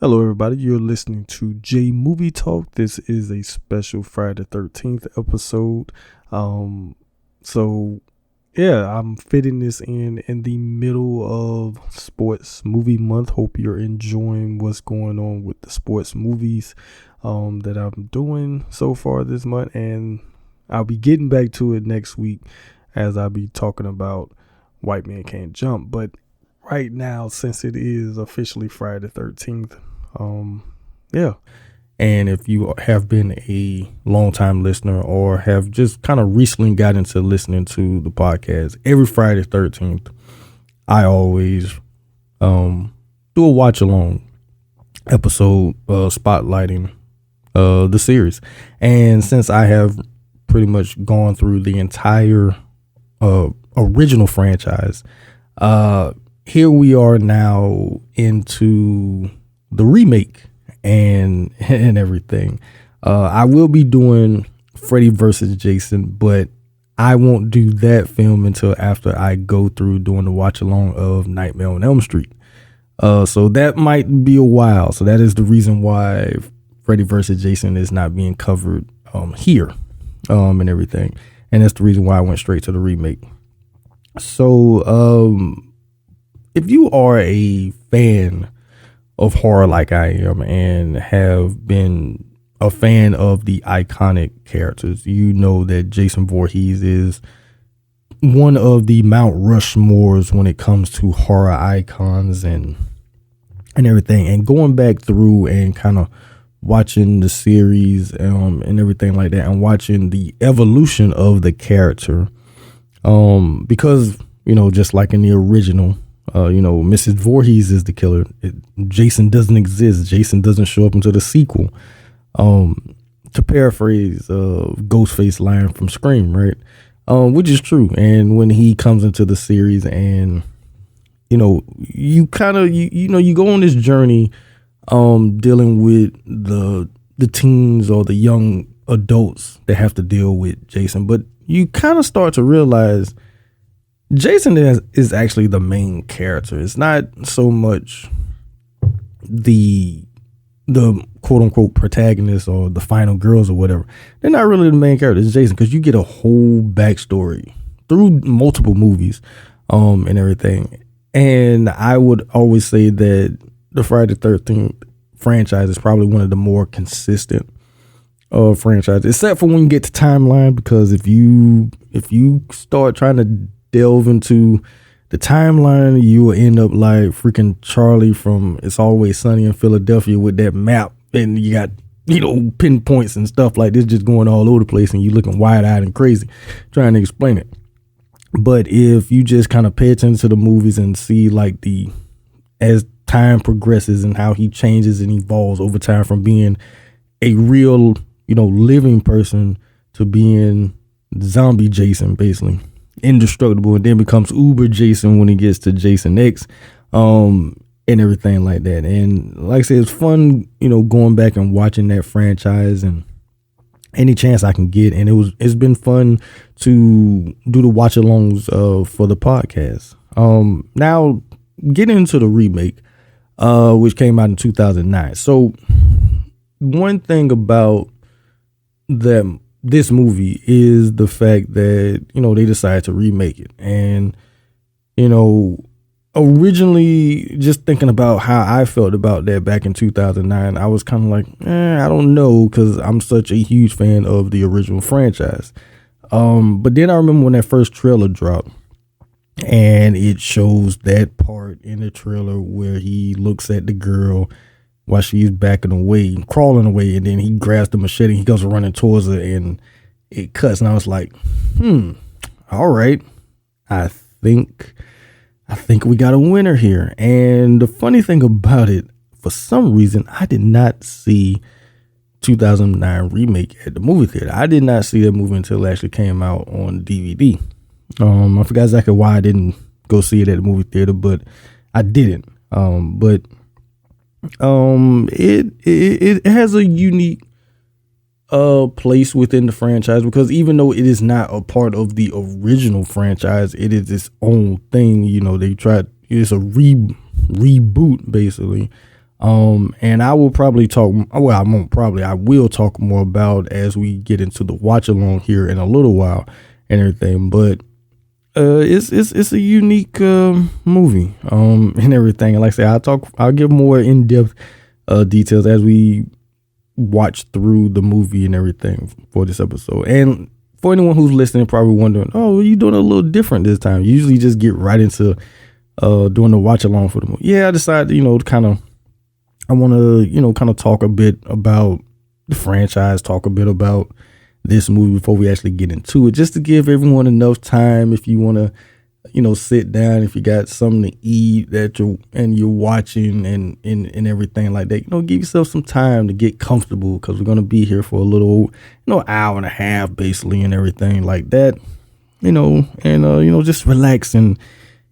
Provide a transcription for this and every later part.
Hello, everybody. You're listening to J Movie Talk. This is a special Friday 13th episode. So yeah, I'm fitting this in the middle of sports movie month. Hope you're enjoying what's going on with the sports movies that I'm doing so far this month, and I'll be getting back to it next week as I'll be talking about White Man Can't Jump. But right now, since it is officially Friday 13th, yeah. And if you have been a longtime listener or have just kind of recently got into listening to the podcast, every Friday 13th, I always do a watch along episode spotlighting the series. And since I have pretty much gone through the entire original franchise, here we are now into the remake and everything. I will be doing Freddy versus Jason, but I won't do that film until after I go through doing the watch along of Nightmare on Elm Street. So that might be a while. So that is the reason why Freddy versus Jason is not being covered here and everything. And that's the reason why I went straight to the remake. So if you are a fan of horror like I am and have been a fan of the iconic characters, you know that Jason Voorhees is one of the Mount Rushmores when it comes to horror icons and everything. And going back through and kind of watching the series and everything like that, and watching the evolution of the character, because, you know, just like in the original, Mrs. Voorhees is the killer. Jason doesn't exist. Jason doesn't show up until the sequel. To paraphrase Ghostface line from Scream, right? Which is true. And when he comes into the series, and you kind of you go on this journey, dealing with the teens or the young adults that have to deal with Jason, but you kind of start to realize Jason is actually the main character. It's not so much the quote unquote protagonist or the final girls or whatever. They're not really the main character. It's Jason, because you get a whole backstory through multiple movies and everything. And I would always say that the Friday the 13th franchise is probably one of the more consistent franchises, except for when you get to Timeline, because if you start trying to delve into the Timeline, you will end up like freaking Charlie from It's Always Sunny in Philadelphia with that map, and you got pinpoints and stuff like this just going all over the place, and you looking wide-eyed and crazy trying to explain it. But if you just kind of pay attention to the movies and see like as time progresses and how he changes and evolves over time from being a real living person to being zombie Jason, basically indestructible, and then becomes Uber Jason when he gets to Jason X, and everything like that. And like I said, it's fun, going back and watching that franchise and any chance I can get. And it's been fun to do the watch alongs for the podcast. Now getting into the remake, which came out in 2009. So one thing about this movie is the fact that, they decided to remake it. And, originally, just thinking about how I felt about that back in 2009, I was kind of like, I don't know, because I'm such a huge fan of the original franchise. But then I remember when that first trailer dropped, and it shows that part in the trailer where he looks at the girl while she's backing away, crawling away, and then he grabs the machete, he goes running towards her, and it cuts. And I was like, all right, I think we got a winner here. And the funny thing about it, for some reason, I did not see 2009 remake at the movie theater. I did not see that movie until it actually came out on DVD. I forgot exactly why I didn't go see it at the movie theater, but I didn't. But it has a unique place within the franchise, because even though it is not a part of the original franchise, it is its own thing. They tried, it's a reboot basically, And I will probably talk. Well, I won't probably. I will talk more about as we get into the watch along here in a little while and everything. But it's a unique movie and everything. And like I say, I'll give more in depth details as we watch through the movie and everything for this episode. And for anyone who's listening, probably wondering, oh, you're doing a little different this time. You usually just get right into doing the watch along for the movie. Yeah, I decided, I want to, kind of talk a bit about the franchise, talk a bit about this movie before we actually get into it, just to give everyone enough time if you want to, sit down, if you got something to eat you're watching and everything like that, give yourself some time to get comfortable, because we're going to be here for a little, hour and a half basically and everything like that, just relax and,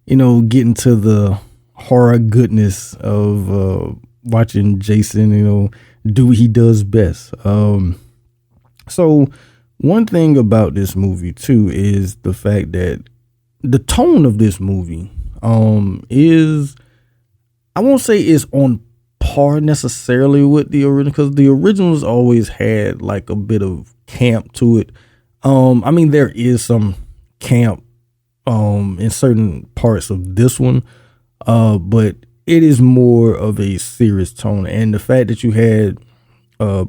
get into the horror goodness of watching Jason, do what he does best. So one thing about this movie too is the fact that the tone of this movie is, I won't say it's on par necessarily with the original, because the originals always had like a bit of camp to it. There is some camp in certain parts of this one, but it is more of a serious tone. And the fact that you had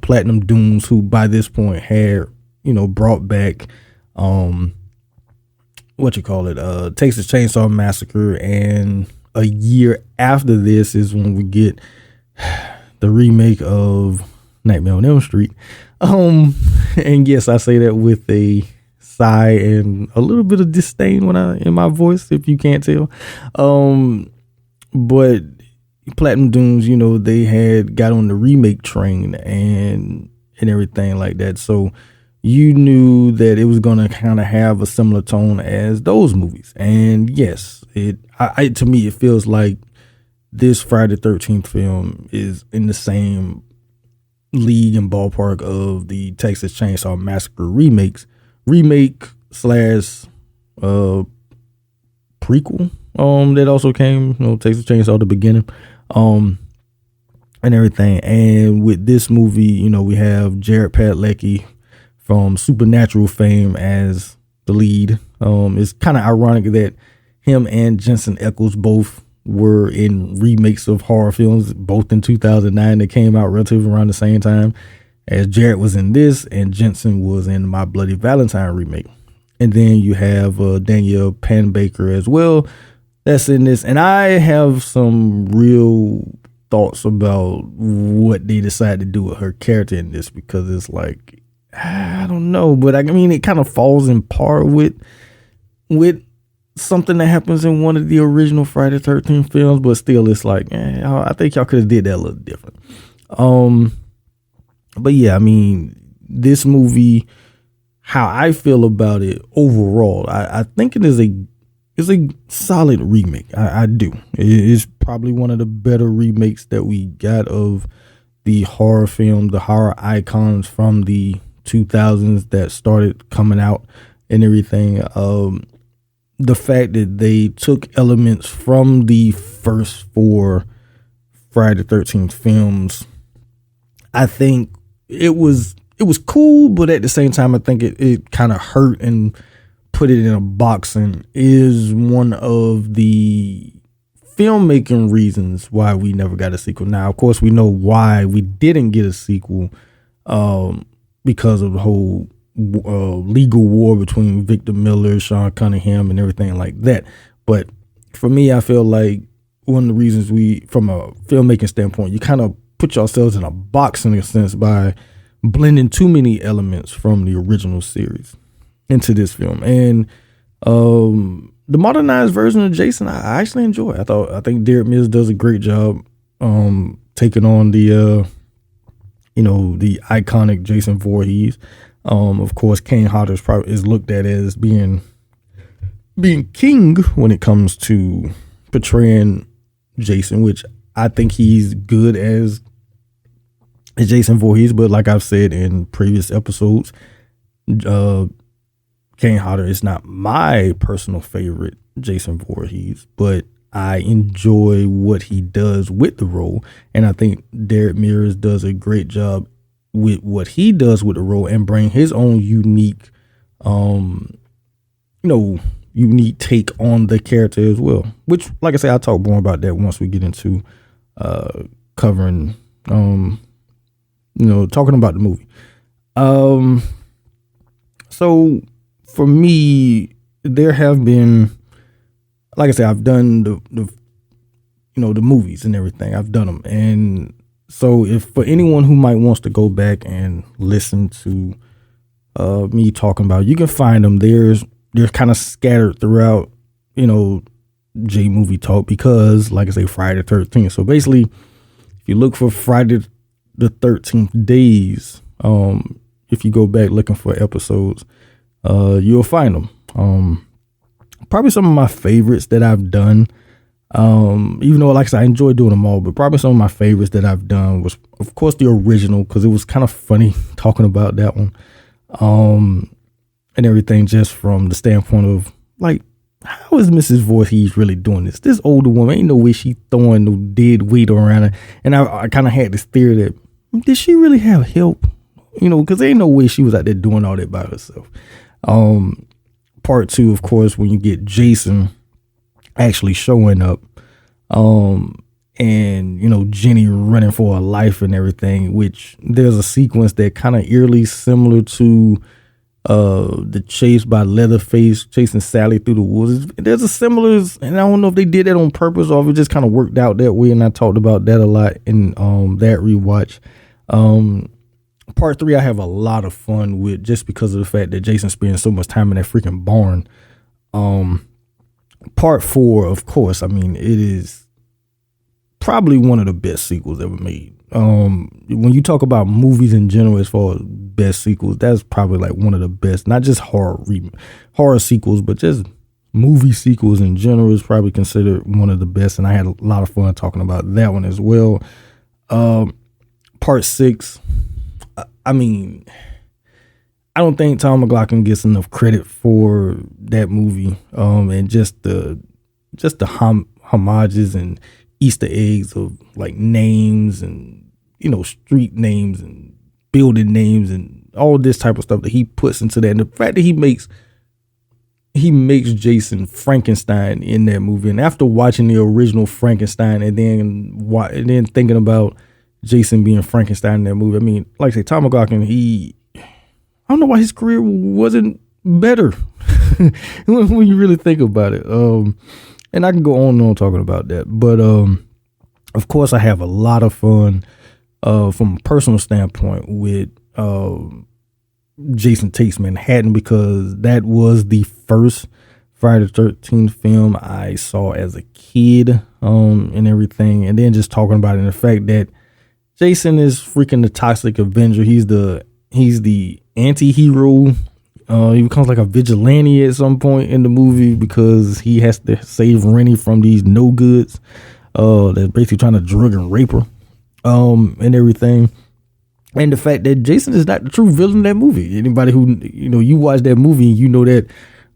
Platinum Dunes, who by this point had brought back Texas Chainsaw Massacre, and a year after this is when we get the remake of Nightmare on Elm Street. And yes, I say that with a sigh and a little bit of disdain in my voice, if you can't tell. But Platinum Dunes, they had got on the remake train and everything like that. So you knew that it was going to kind of have a similar tone as those movies. And yes, to me, it feels like this Friday the 13th film is in the same league and ballpark of the Texas Chainsaw Massacre remake slash prequel that also came, Texas Chainsaw the beginning and everything. And with this movie, we have Jared Padalecki from Supernatural fame as the lead. It's kind of ironic that him and Jensen Ackles both were in remakes of horror films, both in 2009, that came out relatively around the same time, as Jared was in this and Jensen was in My Bloody Valentine remake. And then you have Danielle Panabaker as well that's in this. And I have some real thoughts about what they decided to do with her character in this, because it's like, I don't know, but it kind of falls in par with something that happens in one of the original Friday the 13th films, but still it's like, I think y'all could have did that a little different. But yeah, this movie, how I feel about it overall, I think it is a solid remake. I do. It is probably one of the better remakes that we got of the horror film, the horror icons from the 2000s that started coming out and everything. The fact that they took elements from the first 4 Friday the 13th films, I think it was cool, but at the same time, I think it kind of hurt and put it in a box, and is one of the filmmaking reasons why we never got a sequel. Now, of course, we know why we didn't get a sequel, because of the whole legal war between Victor Miller, Sean Cunningham, and everything like that. But for me, I feel like one of the reasons from a filmmaking standpoint, you kind of put yourselves in a box in a sense by blending too many elements from the original series into this film. And the modernized version of Jason, I actually enjoy. I think Derek Mills does a great job taking on the the iconic Jason Voorhees. Of course, Kane Hodder is looked at as being king when it comes to portraying Jason, which I think he's good as Jason Voorhees. But like I've said in previous episodes, Kane Hodder is not my personal favorite Jason Voorhees, but I enjoy what he does with the role, and I think Derek Mears does a great job with what he does with the role and bring his own unique, unique take on the character as well. Which, like I say, I'll talk more about that once we get into covering, talking about the movie. So for me, there have been, like I said, I've done the movies and everything. I've done them, and so if for anyone who might wants to go back and listen to me talking about it, you can find them. They're kind of scattered throughout, J Movie Talk, because, like I say, Friday the 13th. So basically, if you look for Friday the 13th days, if you go back looking for episodes, you'll find them. Probably some of my favorites that I've done, even though, like I said, I enjoy doing them all, but probably some of my favorites that I've done was, of course, the original, because it was kind of funny talking about that one, and everything, just from the standpoint of, like, how is Mrs. Voorhees really doing this? This older woman, ain't no way she throwing no dead weight around her. And I kind of had this theory that, did she really have help? Because there ain't no way she was out there doing all that by herself. Part two, of course, when you get Jason actually showing up, and Jenny running for her life and everything, which there's a sequence that kind of eerily similar to the chase by Leatherface chasing Sally through the woods. There's a similar, and I don't know if they did that on purpose or if it just kind of worked out that way, and I talked about that a lot in that rewatch. Part three, I have a lot of fun with, just because of the fact that Jason spends so much time in that freaking barn. Part four, of course, I mean, it is probably one of the best sequels ever made. When you talk about movies in general, as far as best sequels, that's probably like one of the best, not just horror sequels, but just movie sequels in general is probably considered one of the best. And I had a lot of fun talking about that one as well. Part six, I mean, I don't think Tom McLoughlin gets enough credit for that movie, and just the homages and Easter eggs of, like, names and street names and building names and all this type of stuff that he puts into that, and the fact that he makes Jason Frankenstein in that movie. And after watching the original Frankenstein and then thinking about Jason being Frankenstein in that movie, I mean, like I say, Tom McLoughlin, I don't know why his career wasn't better when you really think about it. And I can go on and on talking about that, but of course, I have a lot of fun from a personal standpoint with Jason Takes Manhattan, because that was the first Friday the 13th film I saw as a kid, and everything. And then just talking about it, and the fact that Jason is freaking the Toxic Avenger. He's the anti-hero. He becomes like a vigilante at some point in the movie because he has to save Rennie from these no-goods that's basically trying to drug and rape her, and everything. And the fact that Jason is not the true villain in that movie. Anybody who, you watch that movie and you know that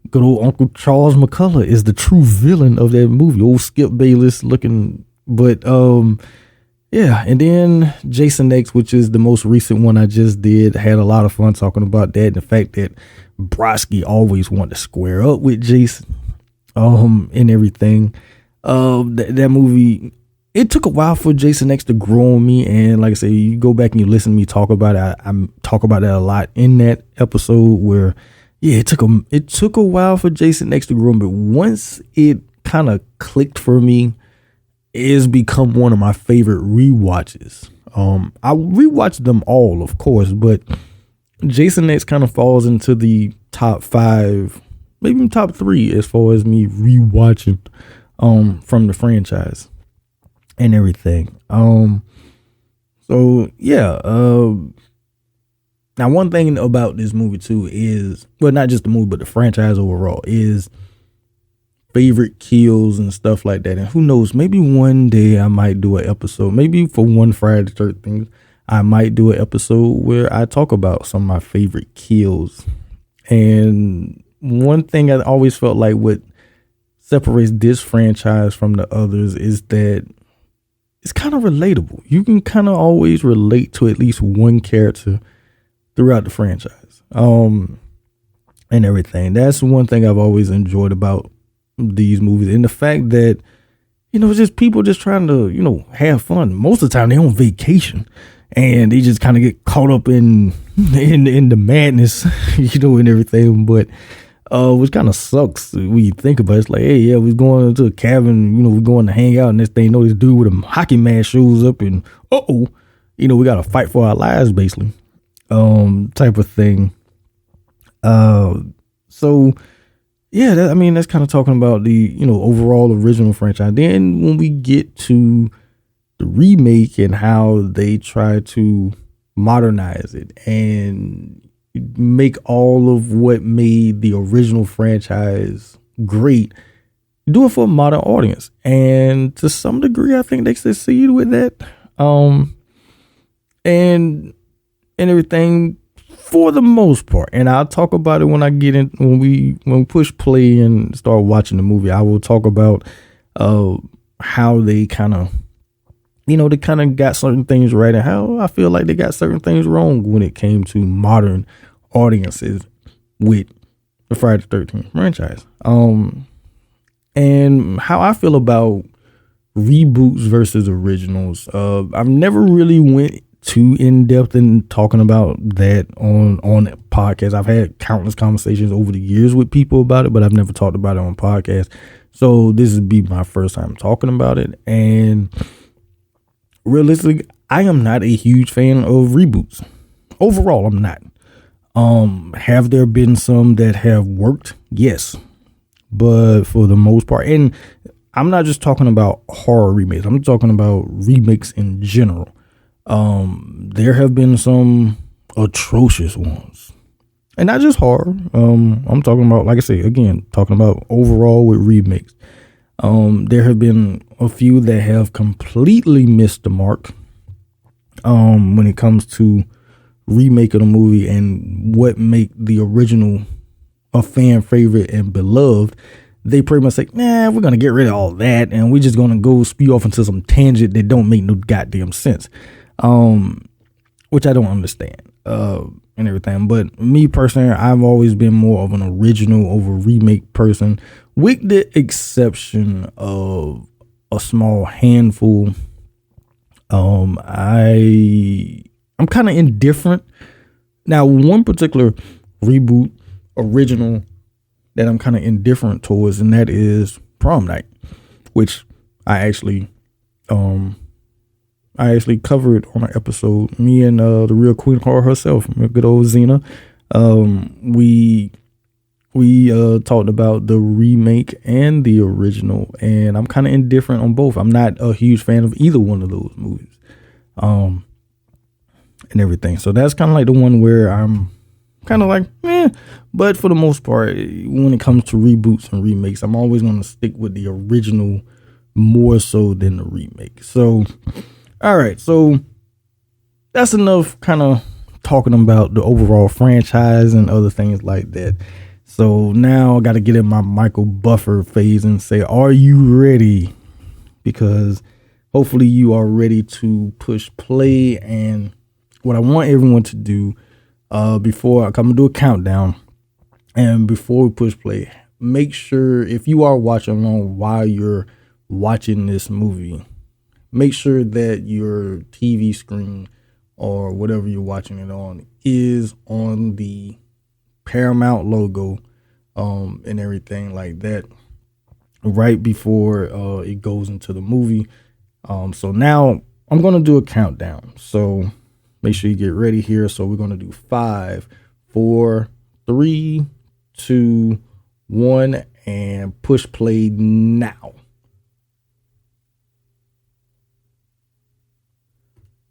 good old Uncle Charles McCullough is the true villain of that movie. Old Skip Bayless looking. But, yeah. And then Jason X, which is the most recent one I just did, had a lot of fun talking about that. And the fact that Brodsky always wanted to square up with Jason, and everything. That movie, it took a while for Jason X to grow on me, and like I say, you go back and you listen to me talk about it. I talk about that a lot in that episode where, yeah, it took a while for Jason X to grow on, but once it kind of clicked for me, it's become one of my favorite rewatches. I rewatched them all, of course, but Jason X kind of falls into the top 5, maybe even top 3 as far as me rewatching from the franchise and everything. So yeah, now one thing about this movie too is, well, not just the movie but the franchise overall, is favorite kills and stuff like that. And who knows, maybe one day I might do an episode, maybe for one Friday the 13th, I might do an episode where I talk about some of my favorite kills. And one thing I always felt like what separates this franchise from the others is that it's kind of relatable. You can kind of always relate to at least one character throughout the franchise. And everything. That's one thing I've always enjoyed about these movies. And the fact that, just people just trying to, have fun. Most of the time they're on vacation and they just kind of get caught up in the madness, and everything. But which kind of sucks when you think about it. It's like, hey, yeah, we're going to a cabin, we're going to hang out, and this thing, this dude with a hockey mask shows up, and we got to fight for our lives, basically, type of thing. So yeah, that's kind of talking about the, overall original franchise. Then when we get to the remake and how they try to modernize it and make all of what made the original franchise great, do it for a modern audience. And to some degree, I think they succeed with that. And everything for the most part. And I'll talk about it when I get in, when we push play and start watching the movie. I will talk about how they kind of, got certain things right and how I feel like they got certain things wrong when it came to modern audiences with the Friday the 13th franchise. And how I feel about reboots versus originals. I've never really went too in depth in talking about that on podcasts. I've had countless conversations over the years with people about it, but I've never talked about it on podcast. So this would be my first time talking about it. And realistically, I am not a huge fan of reboots. Overall, I'm not. Have there been some that have worked? Yes. But for the most part, and I'm not just talking about horror remakes, I'm talking about remakes in general. There have been some atrocious ones, and not just horror. I'm talking about, like I say, again, talking about overall with remakes. There have been a few that have completely missed the mark, when it comes to remaking a movie and what make the original a fan favorite and beloved. They pretty much say, nah, we're going to get rid of all that and we're just going to go spew off into some tangent that don't make no goddamn sense. Which I don't understand, and everything. But me personally, I've always been more of an original over remake person, with the exception of a small handful. I'm kind of indifferent. Now, one particular reboot original that I'm kind of indifferent towards, and that is Prom Night, which I actually covered on an episode. Me and the real Queen Horror herself, good old Xena. We talked about the remake and the original, and I'm kind of indifferent on both. I'm not a huge fan of either one of those movies, and everything. So that's kind of like the one where I'm kind of like, but for the most part, when it comes to reboots and remakes, I'm always going to stick with the original more so than the remake. So, all right. So that's enough kind of talking about the overall franchise and other things like that. So now I got to get in my Michael Buffer phase and say, are you ready? Because hopefully you are ready to push play. And what I want everyone to do, before I'm going to do a countdown, and before we push play, make sure if you are watching along while you're watching this movie, make sure that your TV screen or whatever you're watching it on is on the Paramount logo, and everything like that right before it goes into the movie. So now I'm going to do a countdown. So make sure you get ready here. So we're going to do 5, 4, 3, 2, 1, and push play now.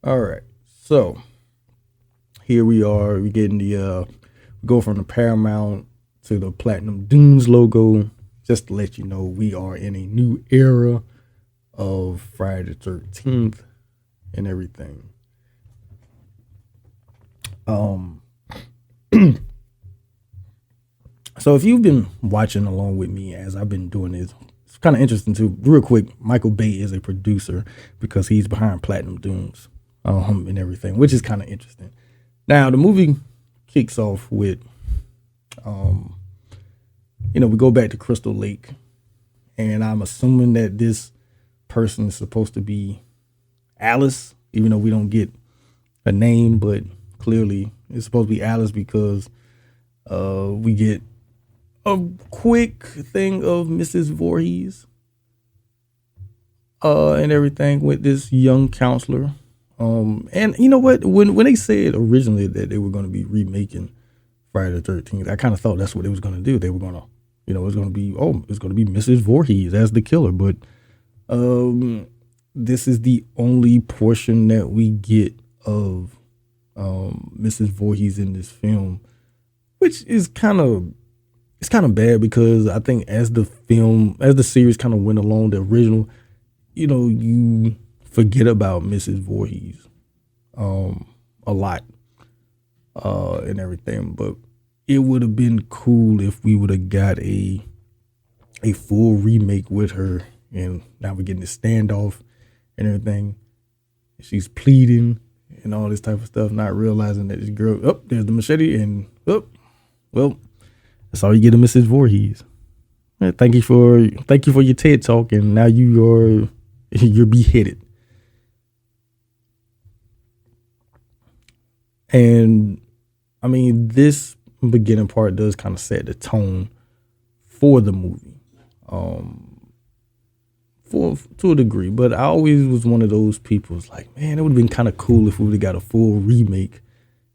All right. So here we are. We're getting the go from the Paramount to the Platinum Dunes logo. Just to let you know, we are in a new era of Friday the 13th and everything. So if you've been watching along with me as I've been doing this, it's kind of interesting too. Real quick, Michael Bay is a producer because he's behind Platinum Dunes and everything, which is kind of interesting. Now the movie kicks off with, we go back to Crystal Lake, and I'm assuming that this person is supposed to be Alice, even though we don't get a name, but clearly it's supposed to be Alice because we get a quick thing of Mrs. Voorhees and everything with this young counselor. And you know what? When they said originally that they were going to be remaking Friday the 13th, I kind of thought that's what they was going to do. They were going to, it's going to be Mrs. Voorhees as the killer. But this is the only portion that we get of Mrs. Voorhees in this film, which is kind of bad because I think as the series kind of went along, the original, you forget about Mrs. Voorhees a lot and everything. But it would have been cool if we would have got a full remake with her, and now we're getting the standoff and everything. She's pleading and all this type of stuff, not realizing that this girl, there's the machete, and well, that's all you get of Mrs. Voorhees. Thank you for your TED talk, and now you're beheaded. And I mean, this beginning part does kind of set the tone for the movie, to a degree. But I always was one of those people who's like, man, it would have been kind of cool if we would have got a full remake,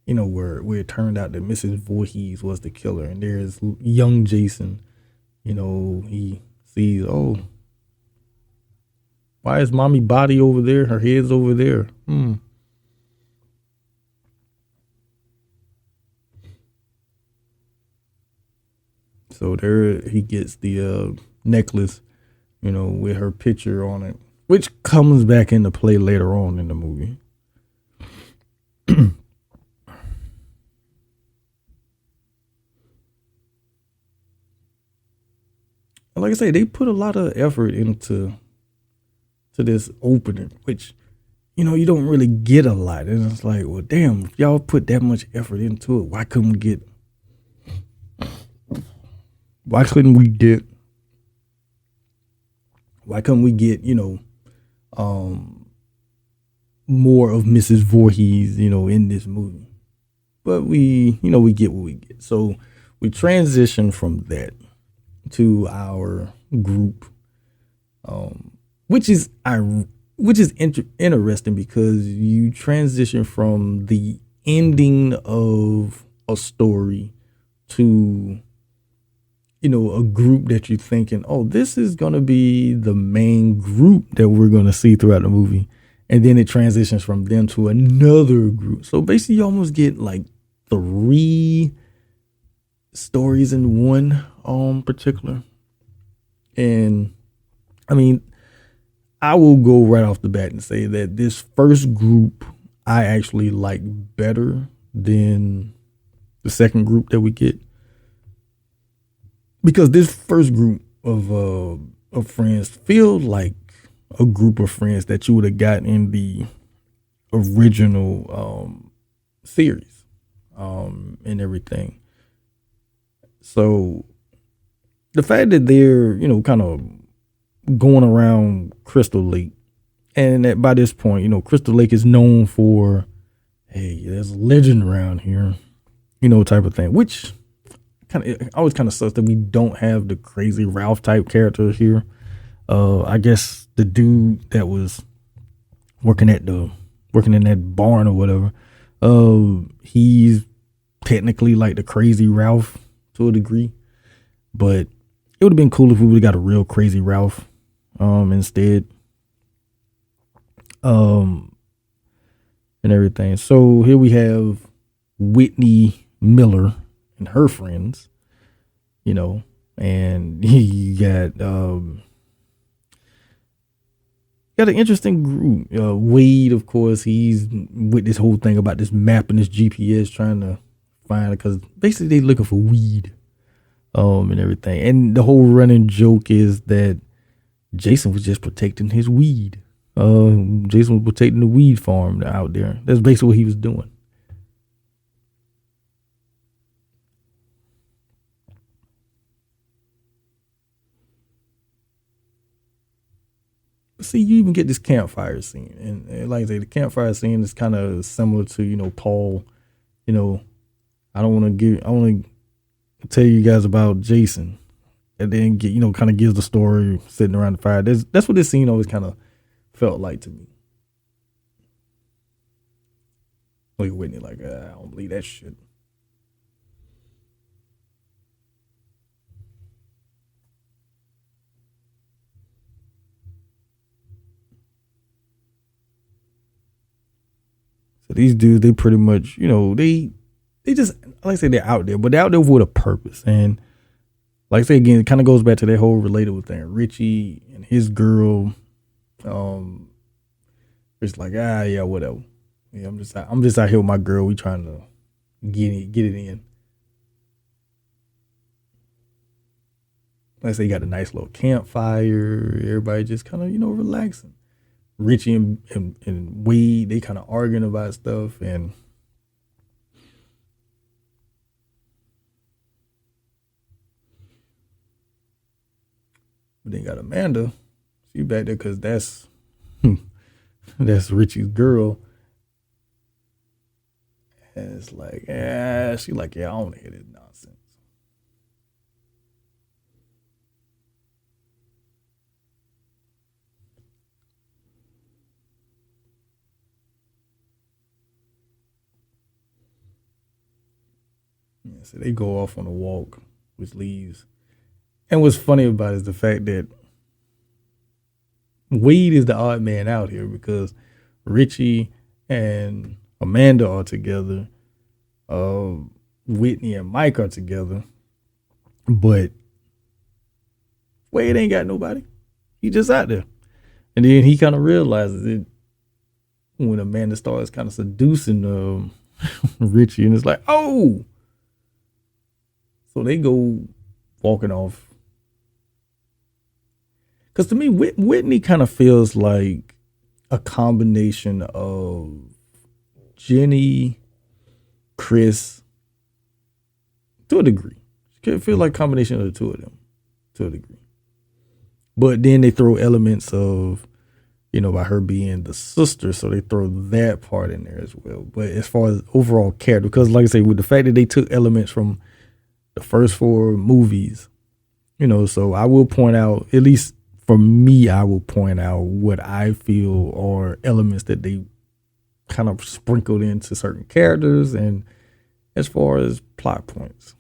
where it turned out that Mrs. Voorhees was the killer, and there's young Jason, he sees, why is mommy body over there? Her head's over there. So there he gets the necklace, with her picture on it, which comes back into play later on in the movie. Like I say, they put a lot of effort into this opening, which, you don't really get a lot. And it's like, well, damn, if y'all put that much effort into it, why couldn't we get more of Mrs. Voorhees, in this movie? But we get what we get. So we transition from that to our group, which is interesting because you transition from the ending of a story to a group that you're thinking, this is going to be the main group that we're going to see throughout the movie. And then it transitions from them to another group. So basically you almost get like 3 stories in one particular. And I mean, I will go right off the bat and say that this first group I actually like better than the second group that we get. Because this first group of friends feel like a group of friends that you would have got in the original series and everything. So the fact that they're, kind of going around Crystal Lake, and that by this point, Crystal Lake is known for, hey, there's a legend around here, type of thing, which always kind of sucks that we don't have the crazy Ralph type character here. I guess the dude that was working in that barn or whatever, he's technically like the crazy Ralph to a degree, but it would have been cool if we would have got a real crazy Ralph instead, and everything. So here we have Whitney Miller and her friends, and you got an interesting group. Wade, of course, he's with this whole thing about this map and this GPS trying to find it, because basically they're looking for weed. and everything. And the whole running joke is that Jason was just protecting his weed. Jason was protecting the weed farm out there. That's basically what he was doing. See, you even get this campfire scene, and like I say, the campfire scene is kind of similar to Paul. You know, I don't want to give. I want to tell you guys about Jason, and then get kind of gives the story sitting around the fire. That's what this scene always kind of felt like to me. Like Whitney, like I don't believe that shit. So these dudes, they pretty much, they just like I say they're out there, but they're out there with a purpose. And like I say again, it kind of goes back to that whole relatable thing. Richie and his girl, um, it's like yeah, whatever. Yeah, I'm just out here with my girl. We trying to get it in. Like I say, you got a nice little campfire. Everybody just kind of relaxing. Richie and Wade, they kind of arguing about stuff, and but then got Amanda. She back there because that's Richie's girl. And it's like, she like, I don't want to hear this nonsense. Yeah, so they go off on a walk, which leaves. And what's funny about it is the fact that Wade is the odd man out here because Richie and Amanda are together. Uh, Whitney and Mike are together, but Wade ain't got nobody. He just out there, and then he kind of realizes it when Amanda starts kind of seducing Richie, and it's like, oh, so they go walking off. Because to me, Whitney kind of feels like a combination of Jenny, Chris, to a degree. It feels like a combination of the two of them, to a degree. But then they throw elements of, by her being the sister, so they throw that part in there as well. But as far as overall character, because like I say, with the fact that they took elements from the first four movies, so I will point out, at least for me, I will point out what I feel are elements that they kind of sprinkled into certain characters and as far as plot points.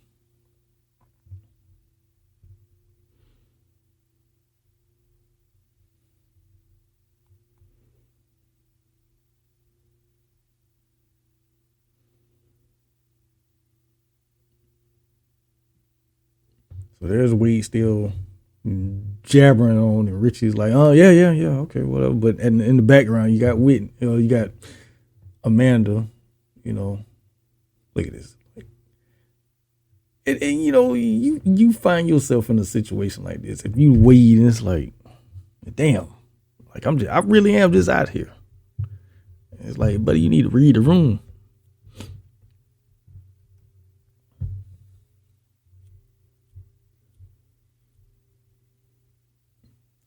So there's Wade still jabbering on, and Richie's like, "Oh yeah, okay, whatever." But in the background, you got Whitney, you got Amanda. Look at this. And you find yourself in a situation like this. If you Wade, and it's like, damn, like I really am just out here. It's like, buddy, you need to read the room.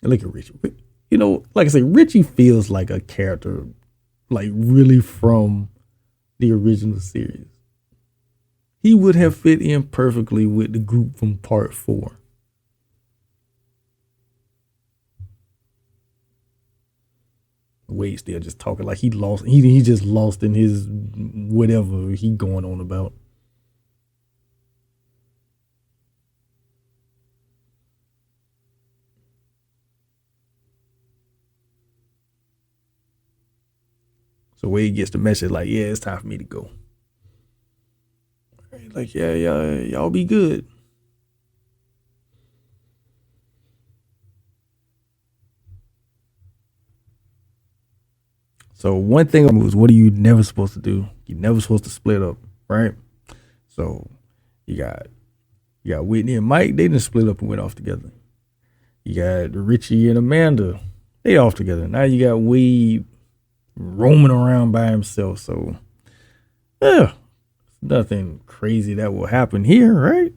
And look at Richie. Like I say, Richie feels like a character, like really from the original series. He would have fit in perfectly with the group from part 4. Wade still just talking like he lost. He just lost in his whatever he going on about. So Wade gets the message like, yeah, it's time for me to go. Like, yeah, y'all be good. So one thing was, what are you never supposed to do? You're never supposed to split up, right? So you got You got Whitney and Mike. They didn't split up and went off together. You got Richie and Amanda. They off together. Now you got Wade roaming around by himself. So, yeah, nothing crazy that will happen here, right?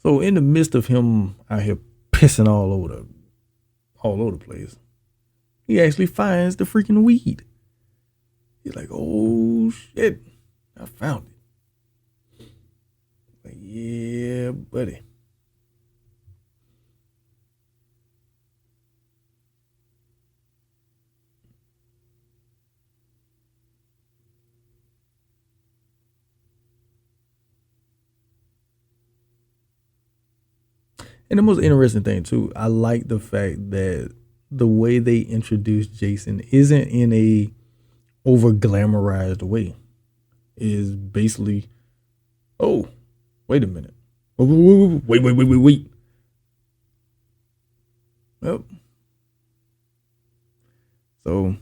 So in the midst of him out here pissing all over the place, he actually finds the freaking weed. He's like, "Oh shit, I found it." Like, yeah, buddy. And the most interesting thing too, I like the fact that the way they introduce Jason isn't in a over glamorized way. Is basically, oh, wait a minute, wait. Yep. So,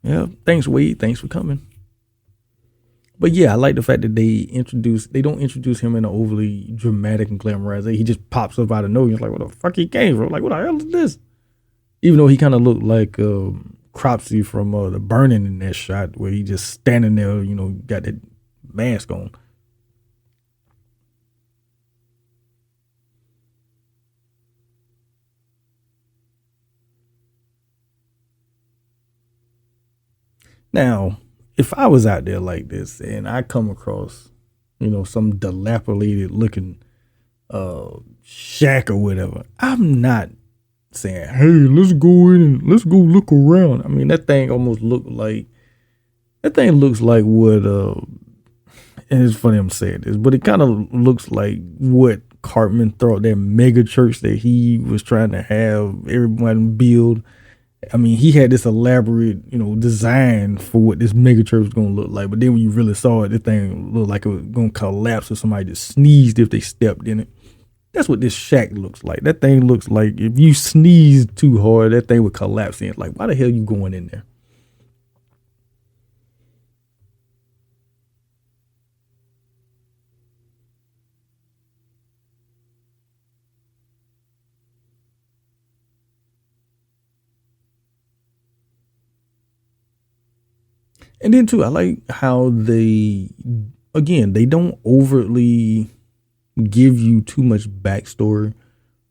yeah, thanks Wade, thanks for coming. But yeah, I like the fact that they don't introduce him in an overly dramatic and glamorized way. He just pops up out of nowhere. It's like, what the fuck he came from? Like, what the hell is this? Even though he kind of looked like Cropsy from the Burning in that shot where he just standing there, got that mask on. Now, if I was out there like this and I come across, some dilapidated looking shack or whatever, I'm not saying, "Hey, let's go in and let's go look around." I mean, that thing looks like what and it's funny I'm saying this, but it kind of looks like what Cartman thought that mega church that he was trying to have everyone build. I mean, he had this elaborate, design for what this mega church was going to look like. But then when you really saw it, the thing looked like it was going to collapse if somebody just sneezed if they stepped in it. That's what this shack looks like. That thing looks like if you sneezed too hard, that thing would collapse in. Like, why the hell are you going in there? And then too, I like how they don't overtly give you too much backstory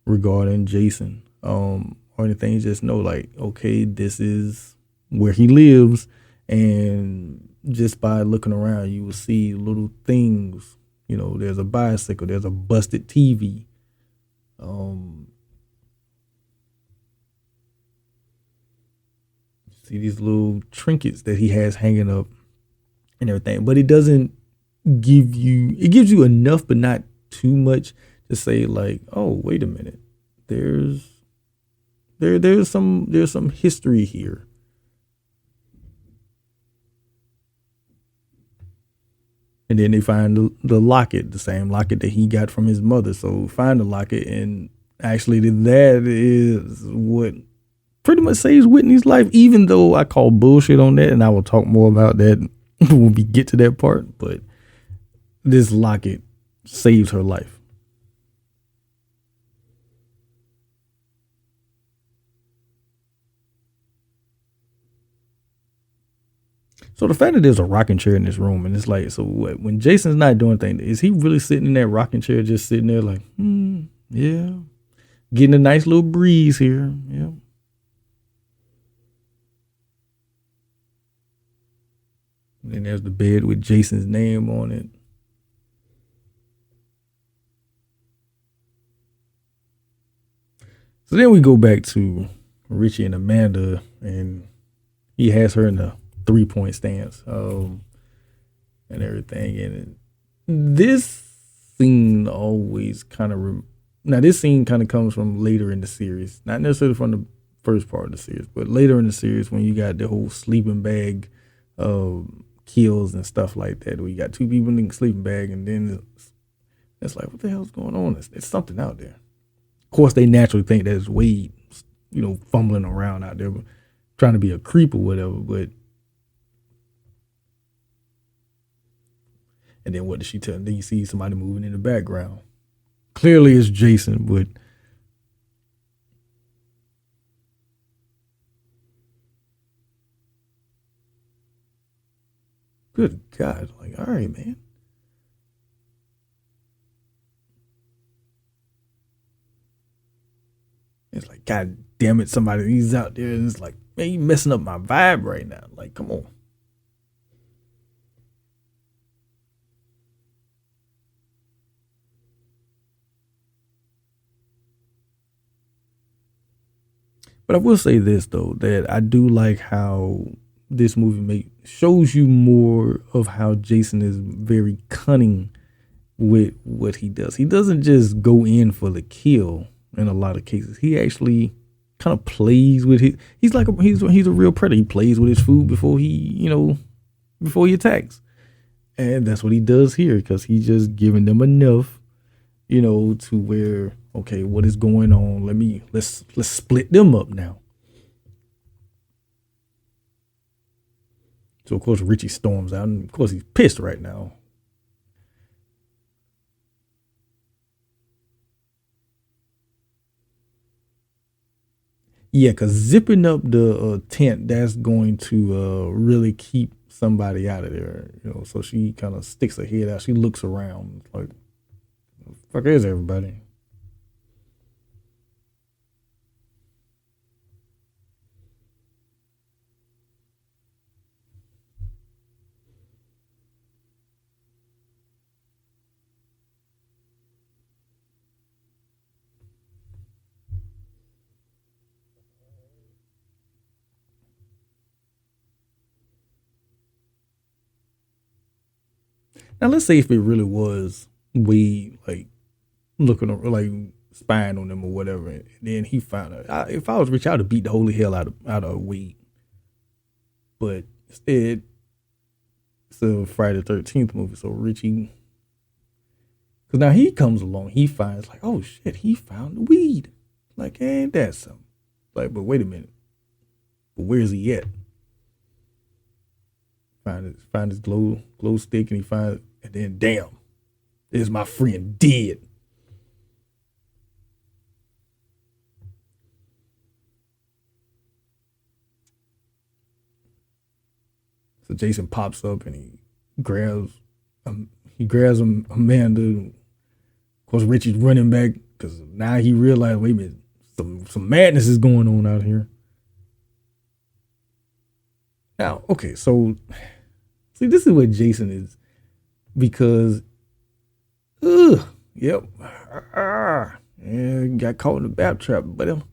regarding Jason, or anything. Just know, like, okay, this is where he lives, and just by looking around, you will see little things. There's a bicycle, there's a busted TV. Um, See these little trinkets that he has hanging up and everything, but it doesn't give you. It gives you enough, but not too much to say like, oh, wait a minute, there's there's some history here. And then they find the locket, the same locket that he got from his mother. So find the locket, and actually that is what pretty much saves Whitney's life. Even though I call bullshit on that, and I will talk more about that when we get to that part. But this locket saves her life. So the fact that there's a rocking chair in this room, and it's like, so what? When Jason's not doing anything, is he really sitting in that rocking chair, just sitting there like, yeah, getting a nice little breeze here, yeah. And then there's the bed with Jason's name on it. So then we go back to Richie and Amanda, and he has her in the 3-point stance, and everything. And this scene always kind of now this scene kind of comes from later in the series, not necessarily from the first part of the series, but later in the series when you got the whole sleeping bag kills and stuff like that. We got two people in the sleeping bag, and then It's like, what the hell's going on? It's something out there. Of course, they naturally think that it's Wade, fumbling around out there, trying to be a creep or whatever. But and then what does she tell? Then you see somebody moving in the background. Clearly, it's Jason, but good God, like, all right, man. It's like, God damn it, he's out there, and it's like, man, you messing up my vibe right now. Like, come on. But I will say this though, that I do like how this movie shows you more of how Jason is very cunning with what he does. He doesn't just go in for the kill in a lot of cases. He actually kind of plays with his. He's a real predator. He plays with his food before he attacks, and that's what he does here because he's just giving them enough, to where, okay, what is going on? Let's split them up now. So of course Richie storms out, and of course he's pissed right now. Yeah, because zipping up the tent, that's going to really keep somebody out of there. So she kind of sticks her head out. She looks around like, fuck is everybody? Now let's say if it really was Wade, like looking like spying on them or whatever, and then he found out. If I was Rich, I'd have beat the holy hell out of Wade. But instead, it's a Friday the 13th movie, so Richie, because now he comes along, he finds like, oh shit, he found the weed. Like, ain't that something? Like, but wait a minute, but where's he at? Find his glow stick, and he finds, and then damn, there's my friend dead. So Jason pops up and grabs he grabs Amanda. Of course, Richie's running back because now he realized, wait a minute, some madness is going on out here. Now, okay, so see, this is what Jason is, because, yep, got caught in the bat trap, but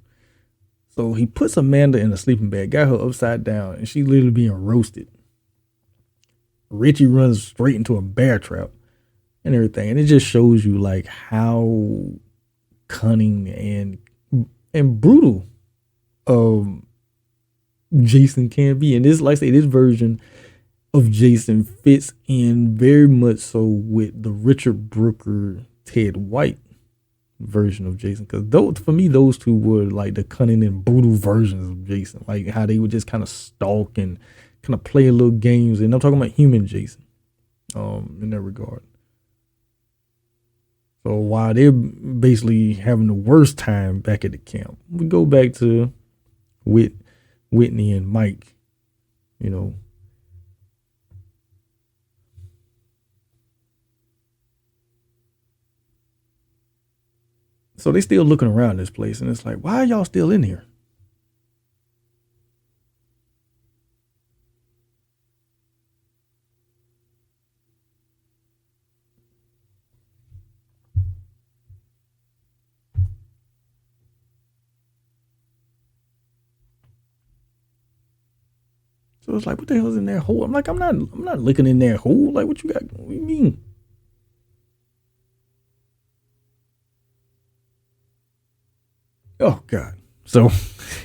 so he puts Amanda in a sleeping bag, got her upside down, and she's literally being roasted. Richie runs straight into a bear trap and everything, and it just shows you like how cunning and brutal Jason can be. And this, like I say, this version of Jason fits in very much so with the Richard Brooker, Ted White version of Jason, because for me those two were like the cunning and brutal versions of Jason, like how they would just kind of stalk and kind of play a little games. And I'm talking about human Jason in that regard. So while they're basically having the worst time back at the camp, we go back to Whitney and Mike, So they still looking around this place, and it's like, why are y'all still in here? So it's like, what the hell's in that hole? I'm like, I'm not looking in that hole. Like, what you got? What do you mean? Oh God. So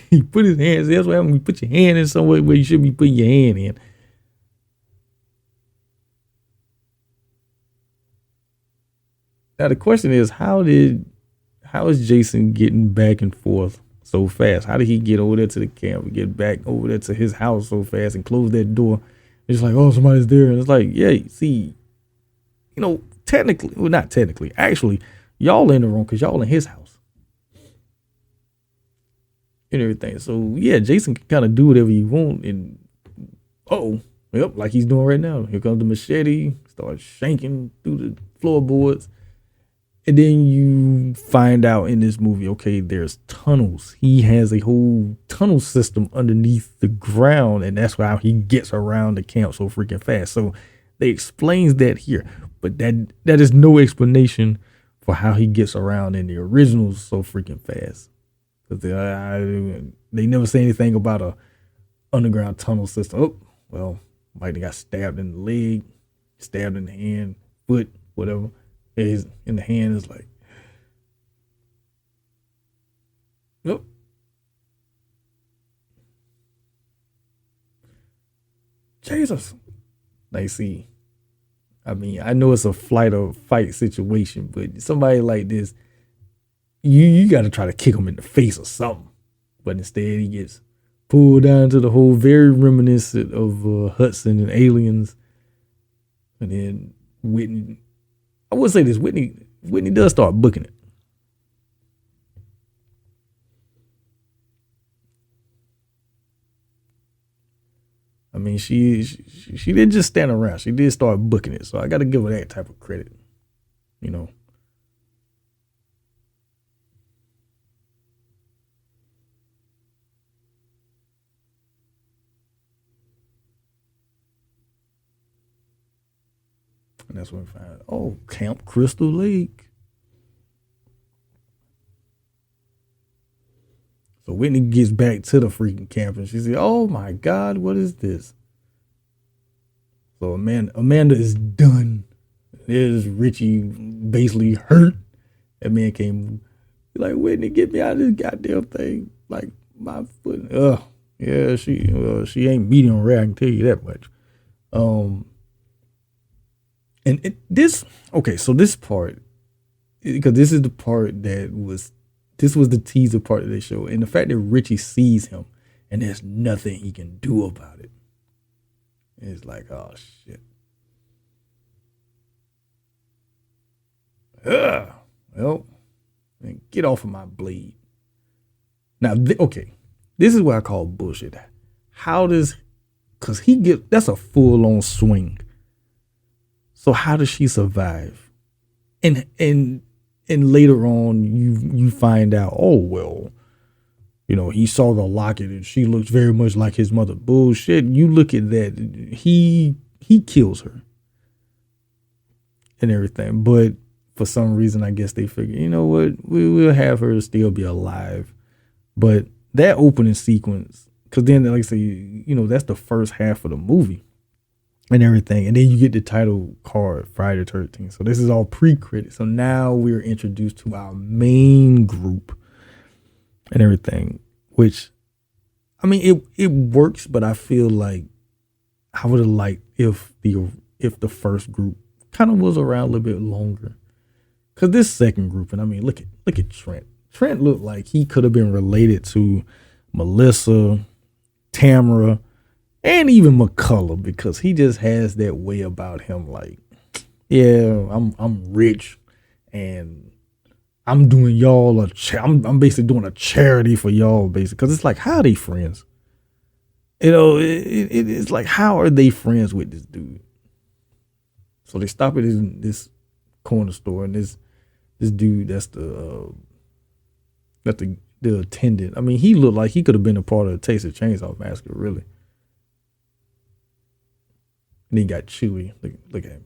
he put his hands. That's what happens when you put your hand in somewhere where you should be putting your hand in. Now the question is, how is Jason getting back and forth so fast? How did he get over there to the camp and get back over there to his house so fast and close that door? It's like, oh, somebody's there. And it's like, yeah, see, technically, well, not technically, actually, y'all in the room because y'all in his house and everything. So yeah, Jason can kind of do whatever you want. And yep, like he's doing right now. Here comes the machete, starts shanking through the floorboards. And then you find out in this movie, okay, there's tunnels. He has a whole tunnel system underneath the ground, and that's how he gets around the camp so freaking fast. So they explains that here, but that is no explanation for how he gets around in the originals so freaking fast. Because they never say anything about a underground tunnel system. Oh, well, might have got stabbed in the leg, stabbed in the hand, foot, whatever. Is in the hand is like, nope. Jesus. Like, see, I mean, I know it's a flight or fight situation, but somebody like this, you got to try to kick him in the face or something. But instead, he gets pulled down to the hole, very reminiscent of Hudson and Aliens. And then Whitney. I would say this, Whitney does start booking it. I mean, she didn't just stand around. She did start booking it. So I got to give her that type of credit, And that's when we find, Camp Crystal Lake. So Whitney gets back to the freaking camp and she says, oh my God, what is this? So Amanda is done. There's Richie basically hurt. That man came like, Whitney, get me out of this goddamn thing. Like my foot. Yeah, she ain't medium rare, I can tell you that much. And so this part, because this is the part this was the teaser part of the show, and the fact that Richie sees him and there's nothing he can do about it. It's like, oh shit. Well, man, get off of my blade. Now, this is what I call bullshit. Because that's a full on swing. So how does she survive? And later on, you find out, he saw the locket and she looks very much like his mother. Bullshit. You look at that. He kills her and everything. But for some reason, I guess they figure, you know what? We'll have her still be alive. But that opening sequence, because then, like I say, that's the first half of the movie. And everything. And then you get the title card, Friday the 13th. So this is all pre-credit. So now we're introduced to our main group and everything. Which, I mean, it works, but I feel like I would have liked if the first group kind of was around a little bit longer. Because this second group, and I mean, look at Trent. Trent looked like he could have been related to Melissa, Tamara, and even McCullough, because he just has that way about him. Like, yeah, I'm rich, and I'm doing y'all I'm basically doing a charity for y'all, basically. Because it's like, how are they friends? It's like, how are they friends with this dude? So they stop at this corner store, and this dude, that's the attendant. I mean, he looked like he could have been a part of the Texas Chainsaw Massacre, really. And he got Chewy. Look at him.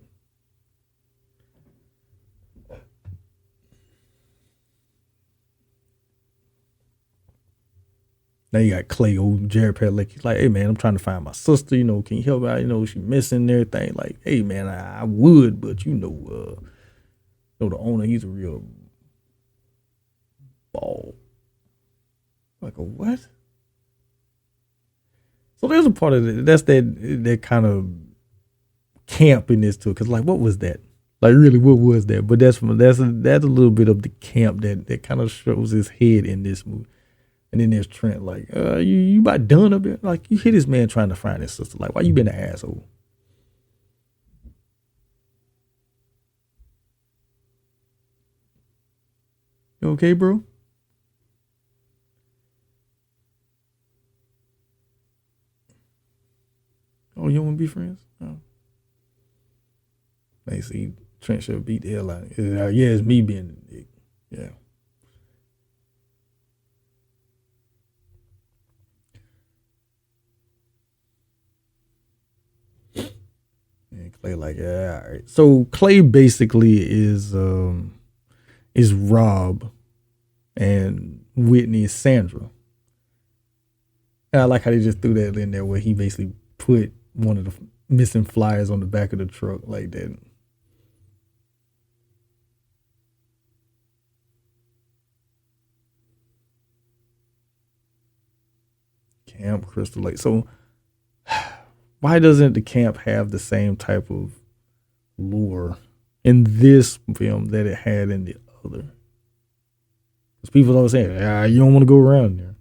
Now you got Clay, old Jared Padalecki. He's like, hey man, I'm trying to find my sister. Can you help me out? She missing and everything. Like, hey man, I would, but the owner, he's a real ball. Like a what? So there's a part of it. That's that kind of camp in this too. Cause like, what was that? Like, really, what was that? But that's a little bit of the camp that kind of shows his head in this movie. And then there's Trent, like, you about done up there? Like, you hit this man trying to find his sister. Like, why you been an asshole? You okay, bro? Oh, you don't want to be friends? Oh. They see Trent should beat the hell out of him. Yeah, it's me being the dick. Yeah. And Clay like, yeah, all right. So Clay basically is Rob and Whitney is Sandra. And I like how they just threw that in there where he basically put one of the missing flyers on the back of the truck like that. Camp Crystal Lake. So why doesn't the camp have the same type of lore in this film that it had in the other? Because people always saying, you don't want to go around there.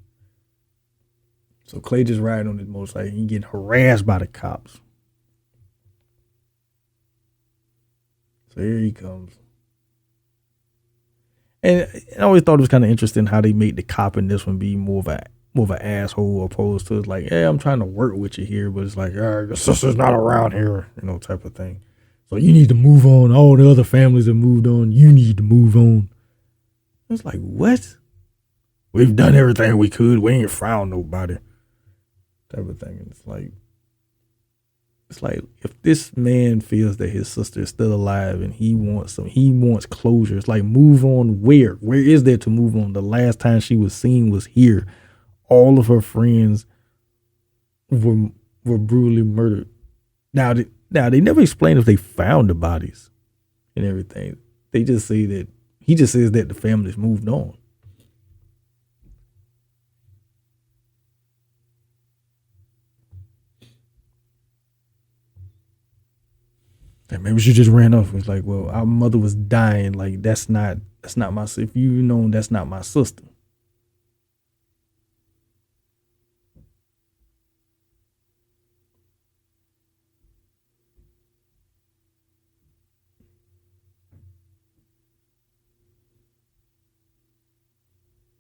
So Clay just riding on his motorcycle. He getting harassed by the cops. So here he comes. And I always thought it was kind of interesting how they made the cop in this one be more of an asshole opposed to like, yeah, I'm trying to work with you here, but it's like, your sister's not around here, type of thing. So you need to move on. All the other families have moved on. You need to move on. It's like, what? We've done everything we could. We ain't found nobody. Type of thing. And it's like if this man feels that his sister is still alive and he wants closure. It's like, move on where? Where is there to move on? The last time she was seen was here. All of her friends were brutally murdered. Now they never explain if they found the bodies and everything. They just say that he just says that the family's moved on. And maybe she just ran off. It's like, well, our mother was dying. Like, that's not my, if you know, that's not my sister.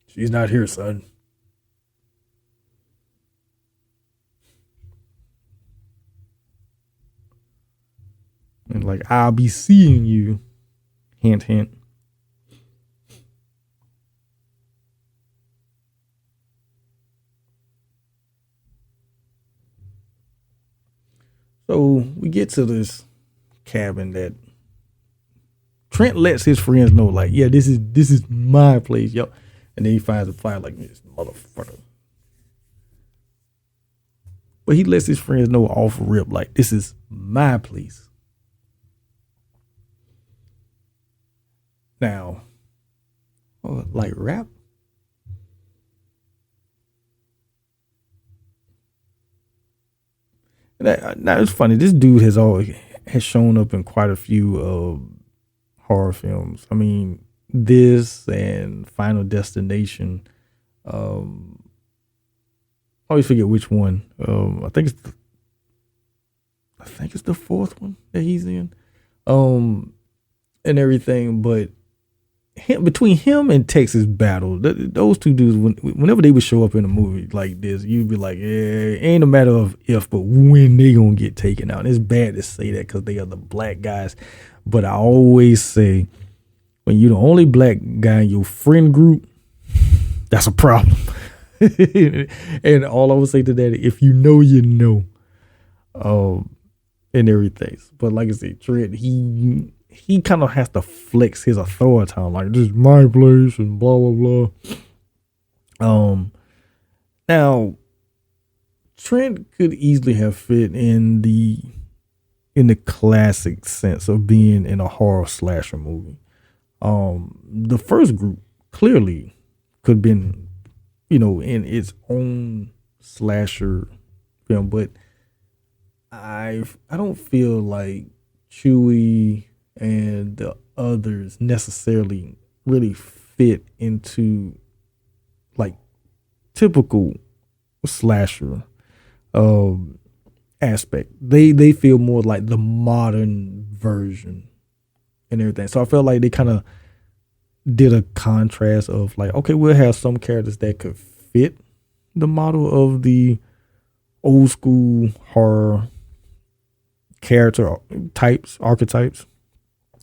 She's not here, son. And like, I'll be seeing you. Hint, hint. So we get to this cabin that Trent lets his friends know, like, yeah, this is my place, yo. And then he finds a fire like, this motherfucker. But he lets his friends know off rip, like, this is my place. Now, like rap. Now it's funny. This dude has shown up in quite a few horror films. I mean, this and Final Destination. I always forget which one. I think it's the fourth one that he's in. And everything, but between him and Texas Battle, those two dudes, whenever they would show up in a movie like this, you'd be like, yeah, it ain't a matter of if, but when they gonna get taken out. And it's bad to say that because they are the black guys, but I always say, when you're the only black guy in your friend group, that's a problem. And all I would say to that, if you know, you know, and everything. But like I said, Trent, he kind of has to flex his authority on, like, this is my place and blah blah blah. Now Trent could easily have fit in the classic sense of being in a horror slasher movie. The first group clearly could have been, in its own slasher film, but I don't feel like Chewie and the others necessarily really fit into like typical slasher um aspect. They feel more like the modern version and everything. So I felt like they kind of did a contrast of like, okay, we'll have some characters that could fit the model of the old school horror character types, archetypes,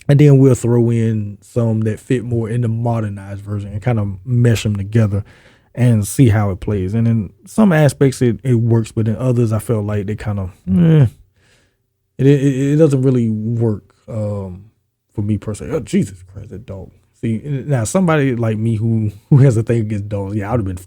and then we'll throw in some that fit more in the modernized version and kind of mesh them together and see how it plays. And in some aspects it works, but in others I felt like they kind of it doesn't really work for me personally. Oh Jesus Christ, that dog. See, now somebody like me who has a thing against dogs, yeah, I would have been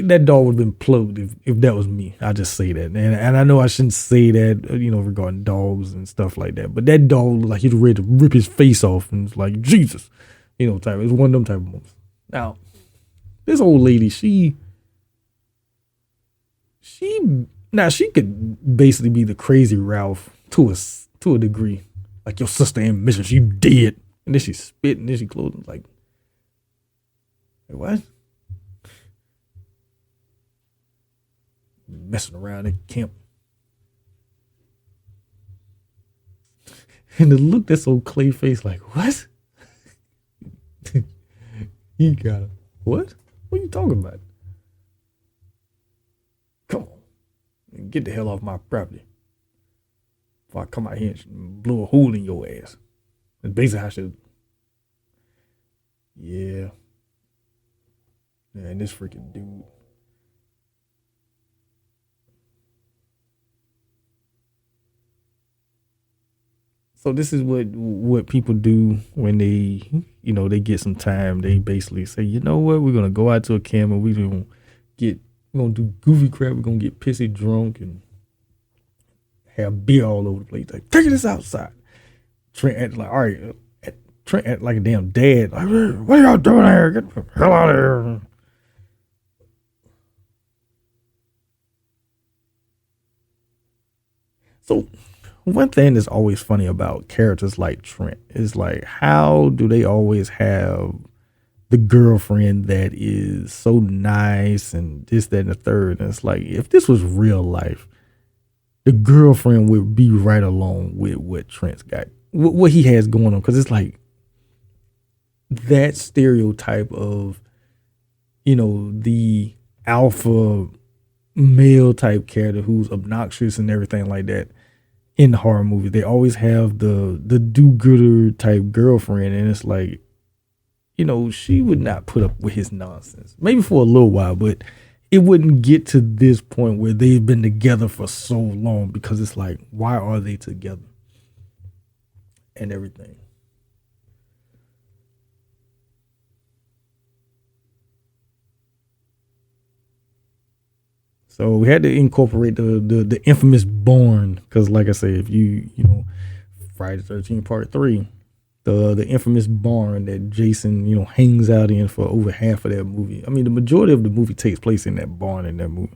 that dog would have been plugged if that was me. I just say that, and I know I shouldn't say that, regarding dogs and stuff like that. But that dog looked like he was ready to rip his face off, and it's like Jesus, type. It's one of them type of moments. Now, this old lady, she could basically be the crazy Ralph to a degree. Like your sister in mission, she dead, and then she spit, and then she closed. Like, what? Messing around at camp. And the look that's so Clayface, like, what? You got it. What? What are you talking about? Come on. Get the hell off my property. Before I come out here and blow a hole in your ass. That's basically how I should. Yeah. Man, this freaking dude. So this is what people do when they get some time. They basically say, you know what, we're gonna go out to a camp and we're gonna do goofy crap. We're gonna get pissy drunk and have beer all over the place. Like, take this outside. Trent acted like, all right. Trent acted like a damn dad. Like, what are y'all doing here? Get the hell out of here. So one thing that's always funny about characters like Trent is like, how do they always have the girlfriend that is so nice and this, that, and the third? And it's like, if this was real life, the girlfriend would be right along with what Trent's got, what he has going on. Because it's like that stereotype of, the alpha male type character who's obnoxious and everything like that. In the horror movie, they always have the do-gooder type girlfriend, and it's like, she would not put up with his nonsense. Maybe for a little while, but it wouldn't get to this point where they've been together for so long, because it's like, why are they together? And everything. So we had to incorporate the infamous barn, because like I said, if Friday the 13th Part 3, the infamous barn that Jason hangs out in for over half of that movie. I mean, the majority of the movie takes place in that barn in that movie.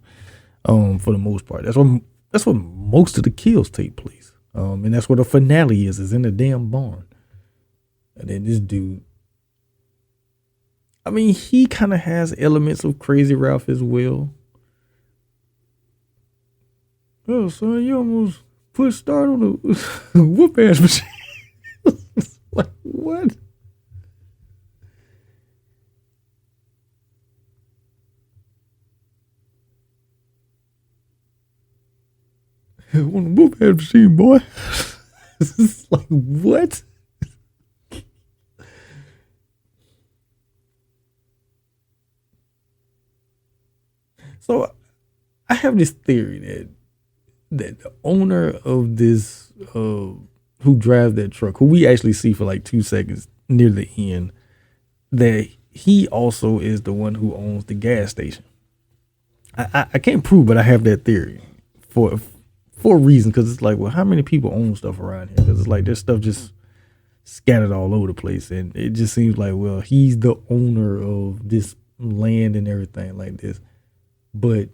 For the most part, that's where most of the kills take place. And that's where the finale is in the damn barn. And then this dude, I mean, he kind of has elements of Crazy Ralph as well. Oh, son, you almost put start on the whoop ass machine. Like, what? On the whoop ass machine, boy. It's like, what? So I have this theory that the owner of this who drives that truck, who we actually see for like 2 seconds near the end, that he also is the one who owns the gas station. I can't prove, but I have that theory for a reason, because it's like, well, how many people own stuff around here? Because it's like there's stuff just scattered all over the place, and it just seems like, well, he's the owner of this land and everything like this, but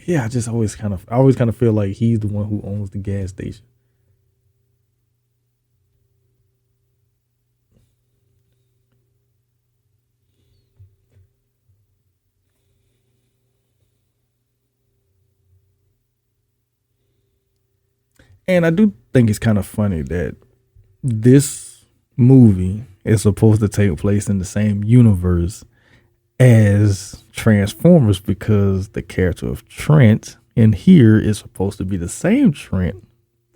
yeah, I always kind of feel like he's the one who owns the gas station. And I do think it's kind of funny that this movie is supposed to take place in the same universe as Transformers because the character of Trent in here is supposed to be the same Trent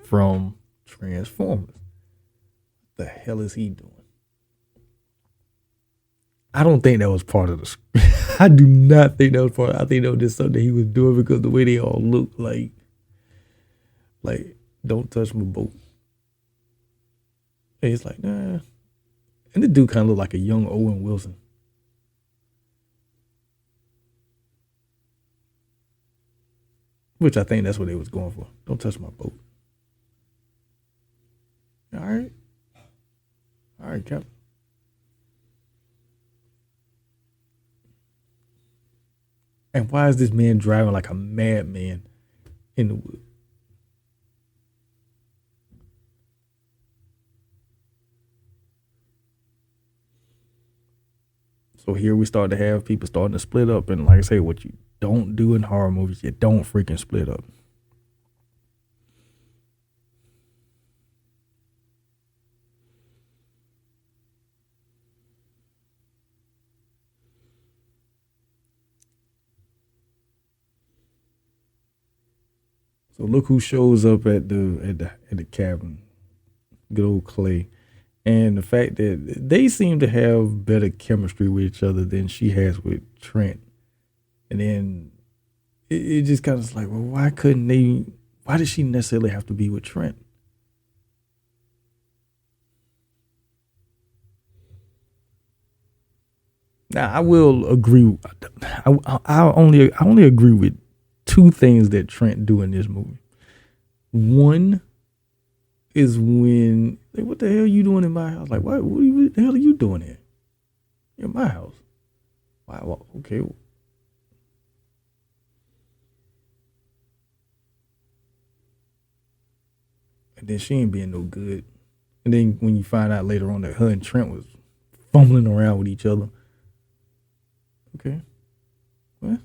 from Transformers. The hell is he doing? I don't think that was part of the script. I do not think that was part. I think that was just something he was doing because the way they all look like don't touch my boat. And he's like, nah. And the dude kind of looked like a young Owen Wilson. Which I think that's what they was going for. Don't touch my boat. All right. All right, Captain. And why is this man driving like a madman in the woods? So here we start to have people starting to split up. And like I say, what you don't do in horror movies, you don't freaking split up. So look who shows up at the cabin. Good old Clay. And the fact that they seem to have better chemistry with each other than she has with Trent. And then it just kind of like, well, why did she necessarily have to be with Trent? Now I will agree. I only agree with two things that Trent do in this movie. One is when like, what the hell are you doing in my house? Like, what the hell are you doing here? In my house. Wow. Okay. And then she ain't being no good. And then when you find out later on that her and Trent was fumbling around with each other. Okay. What?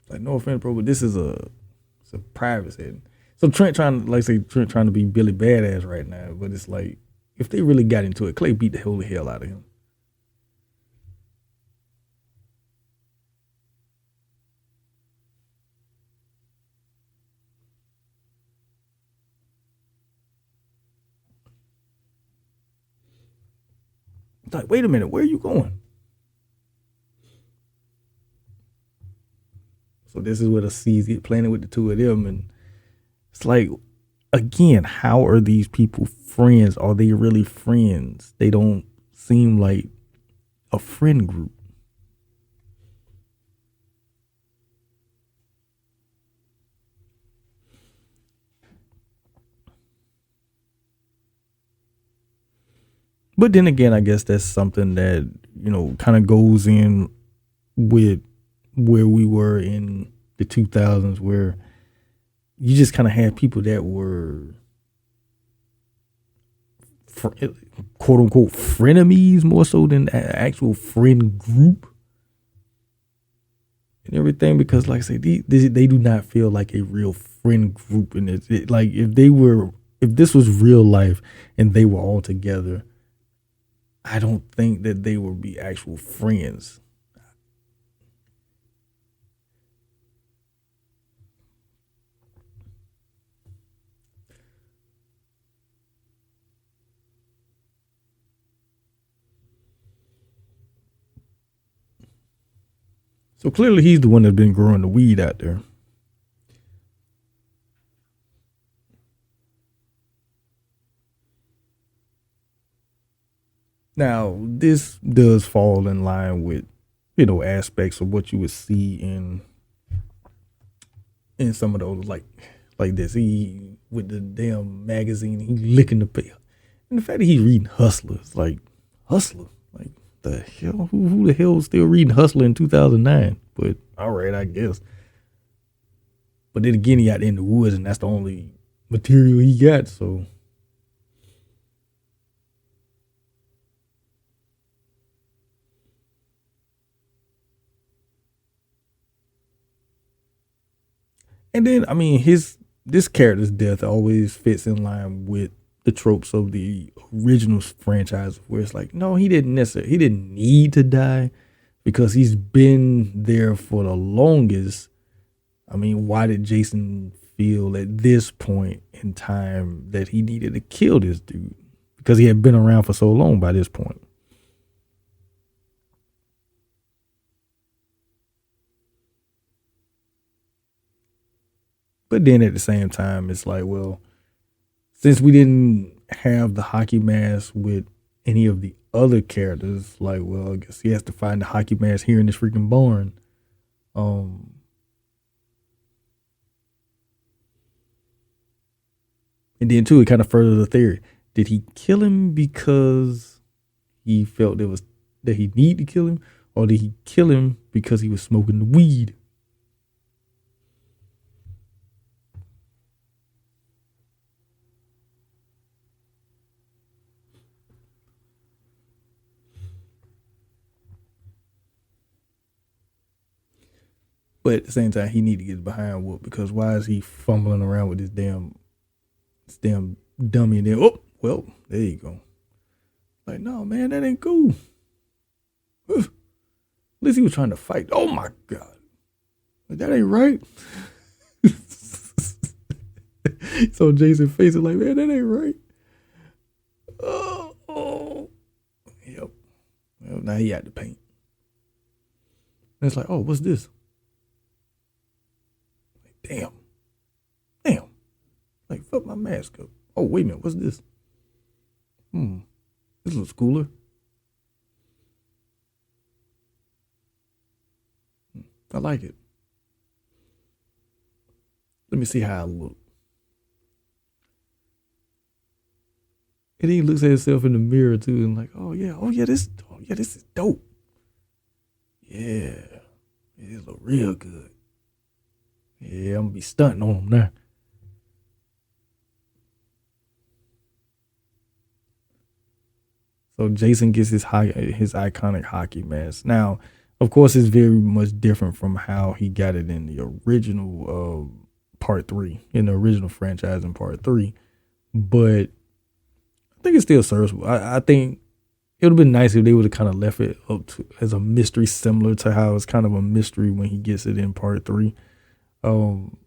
Like no offense, bro, but this is it's a private setting. So Trent trying to like say Trent trying to be Billy Badass right now, but it's like if they really got into it, Clay beat the holy hell out of him. It's like, wait a minute, where are you going? So this is where the seeds get planted with the two of them, and it's like, again, how are these people friends? Are they really friends? They don't seem like a friend group. But then again, I guess that's something that, kind of goes in with where we were in the 2000s, where you just kind of had people that were quote unquote frenemies more so than an actual friend group and everything. Because, like I say, they do not feel like a real friend group. And like if this was real life and they were all together, I don't think that they would be actual friends. So clearly he's the one that's been growing the weed out there. Now, this does fall in line with, aspects of what you would see in some of those like this. He with the damn magazine, he licking the paper. And the fact that he's reading Hustlers, like Hustler. Like the hell? Who the hell was still reading Hustler in 2009? But all right, I guess. But then again, he got In the Woods, and that's the only material he got. So, and then I mean, his this character's death always fits in line with the tropes of the original franchise, where it's like, no, he didn't need to die because he's been there for the longest. I mean, why did Jason feel at this point in time that he needed to kill this dude? Because he had been around for so long by this point. But then at the same time, it's like, well, since we didn't have the hockey mask with any of the other characters, like, well, I guess he has to find the hockey mask here in this freaking barn. Um, and then too, it kind of furthered the theory: did he kill him because he felt there was that he needed to kill him, or did he kill him because he was smoking the weed? But at the same time, he need to get behind Whoop because why is he fumbling around with this damn dummy? And then, oh, well, there you go. Like, no, man, that ain't cool. At least he was trying to fight. Oh my god, like, that ain't right. So Jason face it like, man, that ain't right. Oh. Yep. Well, now he had to paint. And it's like, oh, what's this? Like, damn. Like, fuck my mask up. Oh, wait a minute, what's this? This looks cooler. I like it. Let me see how I look. And he looks at himself in the mirror too, and like, oh yeah, this is dope. Yeah, it look real good. Yeah, I'm gonna be stunting on him now. So Jason gets his iconic hockey mask. Now, of course, it's very much different from how he got it in the original part three, in the original franchise in part three. But I think it still serves. I think it would have been nice if they would have kind of left it up to as a mystery, similar to how it's kind of a mystery when he gets it in part three, um,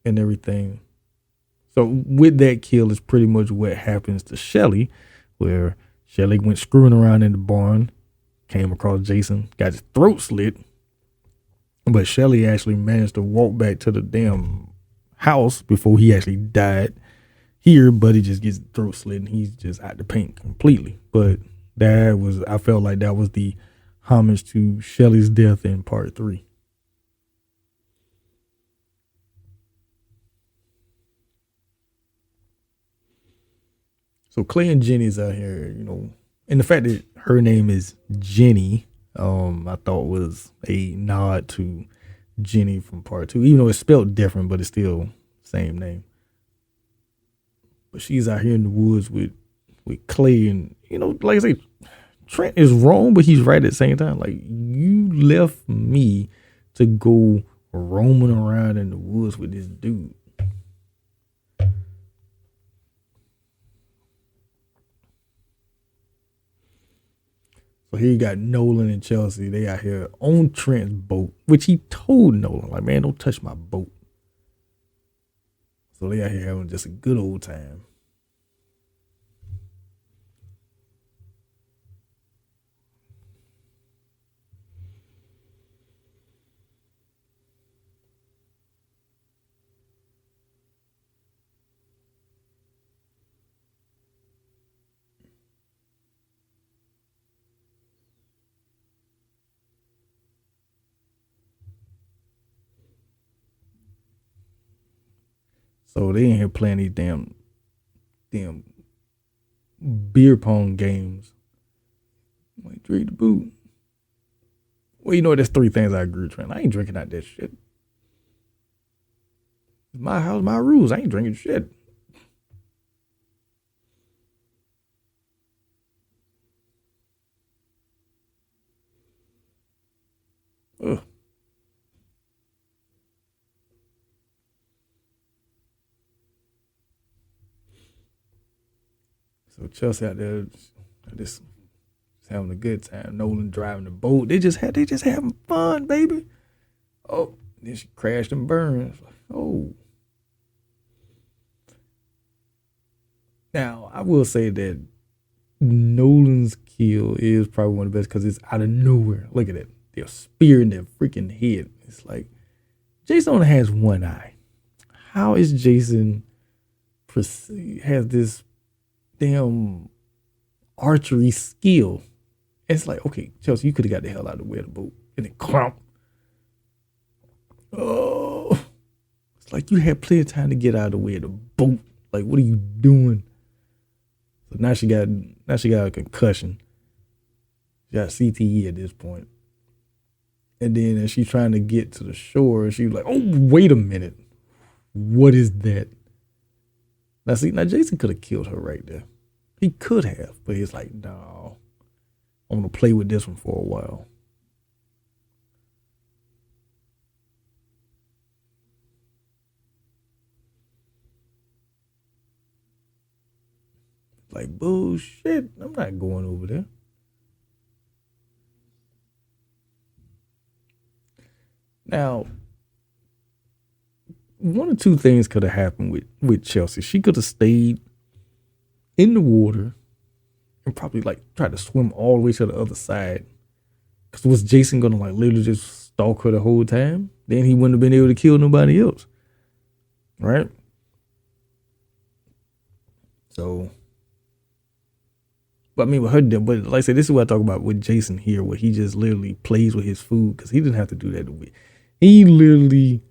and everything. So with that kill is pretty much what happens to Shelly, where Shelly went screwing around in the barn, came across Jason, got his throat slit, but Shelly actually managed to walk back to the damn house before he actually died. Here, Buddy just gets throat slit and he's just out the paint completely. But I felt like that was the homage to Shelly's death in part three. So Clay and Jenny's out here, and the fact that her name is Jenny, I thought was a nod to Jenny from part two, even though it's spelled different, but it's still same name. But she's out here in the woods with Clay, and like I say, Trent is wrong, but he's right at the same time. Like, you left me to go roaming around in the woods with this dude. So here you got Nolan and Chelsea. They out here on Trent's boat, which he told Nolan, like, man, don't touch my boat. So they out here having just a good old time. So they in here playing these damn beer pong games. Like, drink the boot. Well, you know, there's three things I agree with, Trent. I ain't drinking out that shit. It's my house, my rules. I ain't drinking shit. Ugh. So Chelsea out there just having a good time. Nolan driving the boat. They just having fun, baby. Oh, then she crashed and burned. Oh. Now, I will say that Nolan's kill is probably one of the best because it's out of nowhere. Look at it. They're spear in their freaking head. It's like Jason only has one eye. How is Jason has this damn archery skill? It's like, okay, Chelsea, you could have got the hell out of the way of the boat. And then clomp. Oh. It's like you had plenty of time to get out of the way of the boat. Like, what are you doing? So now she got a concussion. She got CTE at this point. And then as she's trying to get to the shore, she's like, oh, wait a minute. What is that? Now Jason could have killed her right there. He could have, but he's like, no. I'm going to play with this one for a while. Like, bullshit. I'm not going over there. Now, one or two things could have happened with Chelsea. She could have stayed in the water and probably like tried to swim all the way to the other side. Because was Jason going to like literally just stalk her the whole time? Then he wouldn't have been able to kill nobody else. Right? So, but I mean, with her, but like I said, this is what I talk about with Jason here, where he just literally plays with his food because he didn't have to do that. He literally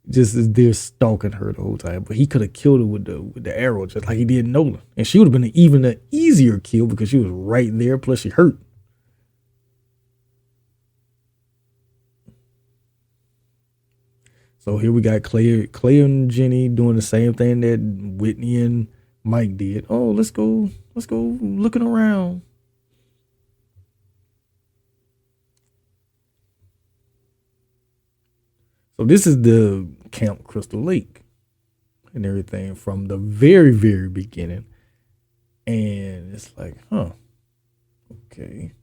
just is there stalking her the whole time, but he could have killed her with the arrow just like he did Nolan, and she would have been even an easier kill because she was right there. Plus, she hurt. So here we got Clay and Jenny doing the same thing that Whitney and Mike did. Oh, let's go looking around. So this is the Camp Crystal Lake and everything from the very, very beginning. And it's like, huh, okay.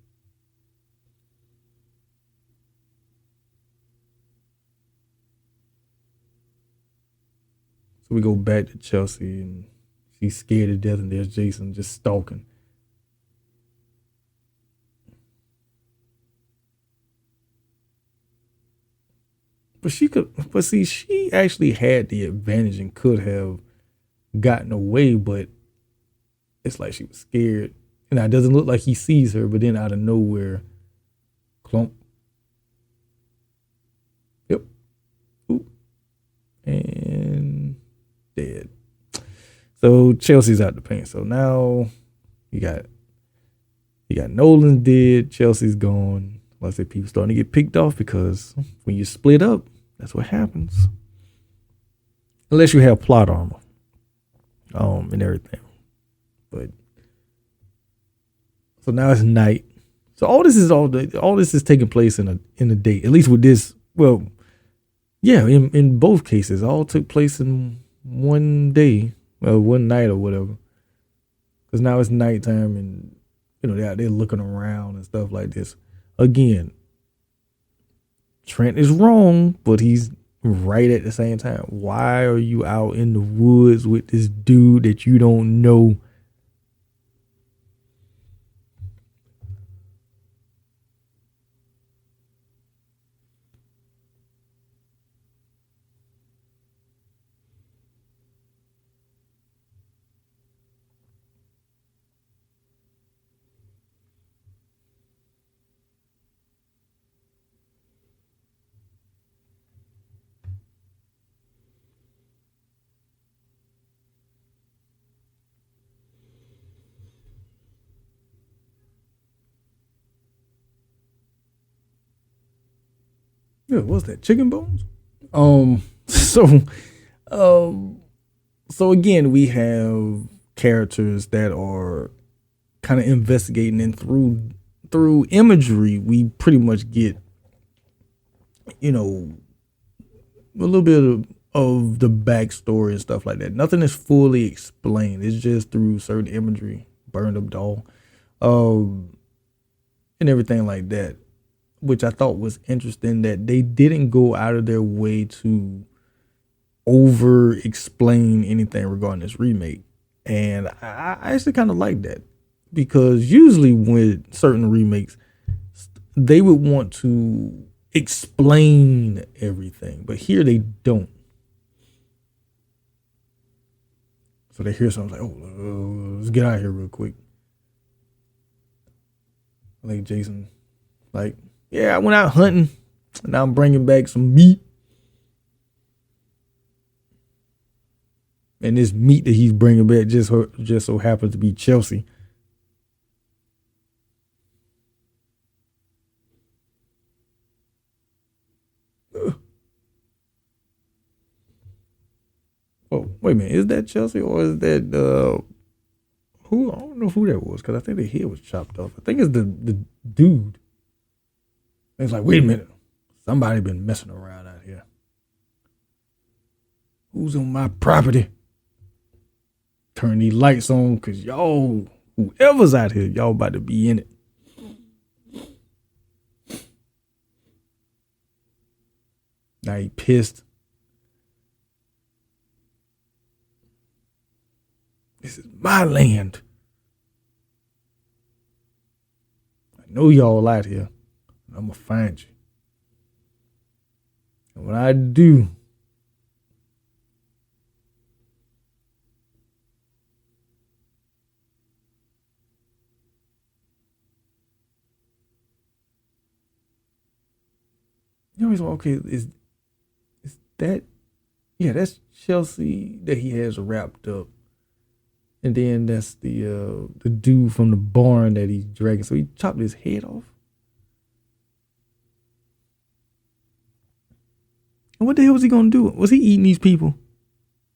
So we go back to Chelsea and she's scared to death and there's Jason just stalking. But see, she actually had the advantage and could have gotten away, but it's like she was scared. And it doesn't look like he sees her, but then out of nowhere, clump. Yep. Oop. And dead. So Chelsea's out the paint. So now you got Nolan dead, Chelsea's gone. Like I said, people starting to get picked off because when you split up, that's what happens. Unless you have plot armor, and everything. But so now it's night. So all this is taking place in a day. At least with this, well, yeah, in both cases, all took place in one day, well, one night or whatever. Because now it's nighttime and they're looking around and stuff like this. Again, Trent is wrong, but he's right at the same time. Why are you out in the woods with this dude that you don't know? Yeah, what's that? Chicken bones? Um, so, um, so again, we have characters that are kind of investigating, and through imagery, we pretty much get, you know, a little bit of the backstory and stuff like that. Nothing is fully explained. It's just through certain imagery, burned up doll, um, and everything like that, which I thought was interesting that they didn't go out of their way to over explain anything regarding this remake. And I actually kind of like that, because usually with certain remakes, they would want to explain everything, but here they don't. So they hear something like, "Oh, let's get out of here real quick." Like Jason, like, "Yeah, I went out hunting, and now I'm bringing back some meat." And this meat that he's bringing back just so happens to be Chelsea. Oh, wait a minute, is that Chelsea or is that who? I don't know who that was, because I think the head was chopped off. I think it's the dude. It's like, wait a minute, somebody been messing around out here. Who's on my property? Turn these lights on, cause y'all, whoever's out here, y'all about to be in it. Now he pissed. This is my land. I know y'all out here. I'm gonna find you. And when I do, you know, he's like, okay, is that, yeah, that's Chelsea that he has wrapped up. And then that's the dude from the barn that he's dragging. So he chopped his head off. And what the hell was he gonna do? Was he eating these people?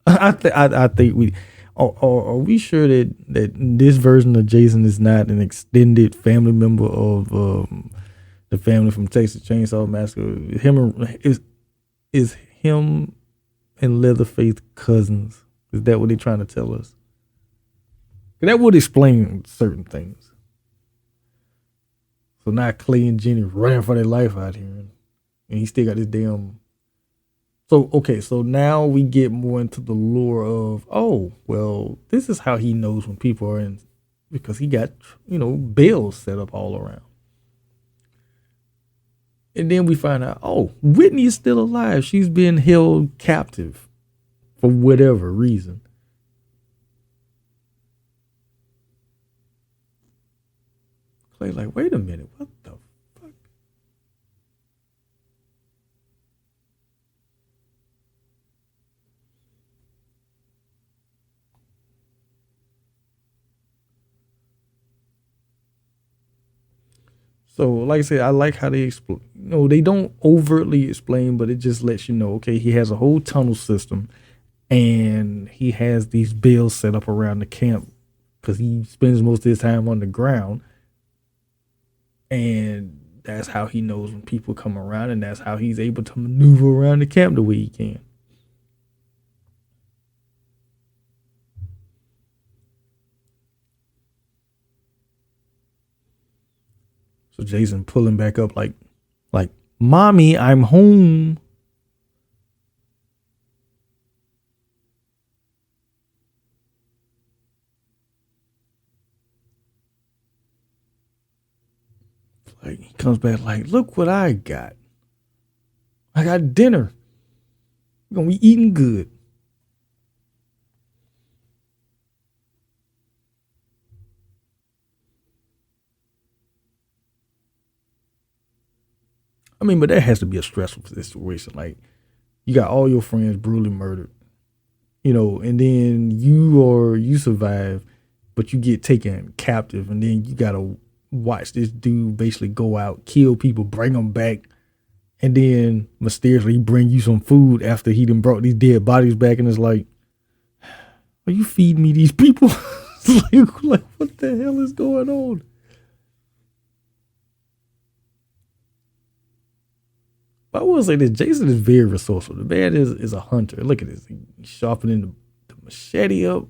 I think we are we sure that this version of Jason is not an extended family member of the family from Texas Chainsaw Massacre? Is him and Leatherface cousins? Is that what they're trying to tell us? That would explain certain things. So now Clay and Jenny running for their life out here, and he still got this damn. So okay, so now we get more into the lore of, oh well, this is how he knows when people are in, because he got, bells set up all around. And then we find out, oh, Whitney is still alive. She's been held captive for whatever reason. Clay like, wait a minute, what the fuck? So, like I said, I like how they explain. They don't overtly explain, but it just lets you know, okay, he has a whole tunnel system, and he has these bills set up around the camp because he spends most of his time on the ground, and that's how he knows when people come around, and that's how he's able to maneuver around the camp the way he can. So Jason pulling back up like, "Mommy, I'm home." Like, he comes back like, "Look what I got. I got dinner. We're gonna be eating good." I mean, but that has to be a stressful situation. Like, you got all your friends brutally murdered, and then you survive, but you get taken captive, and then you gotta watch this dude basically go out, kill people, bring them back, and then mysteriously bring you some food after he done brought these dead bodies back, and it's like, are you feeding me these people? like, what the hell is going on? But I will say this: Jason is very resourceful. The man is a hunter. Look at this; he's sharpening the machete up.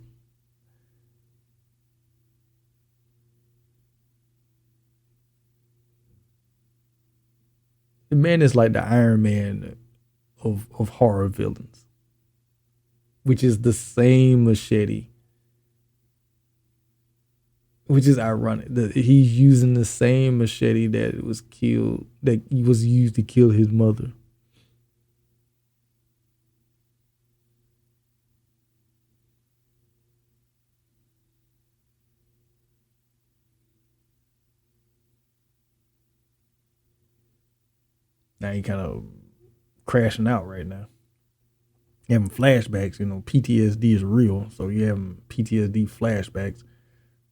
The man is like the Iron Man of horror villains, which is the same machete, which is ironic that he's using the same machete that was used to kill his mother. Now he kind of crashing out right now. Having flashbacks, PTSD is real, so you having PTSD flashbacks,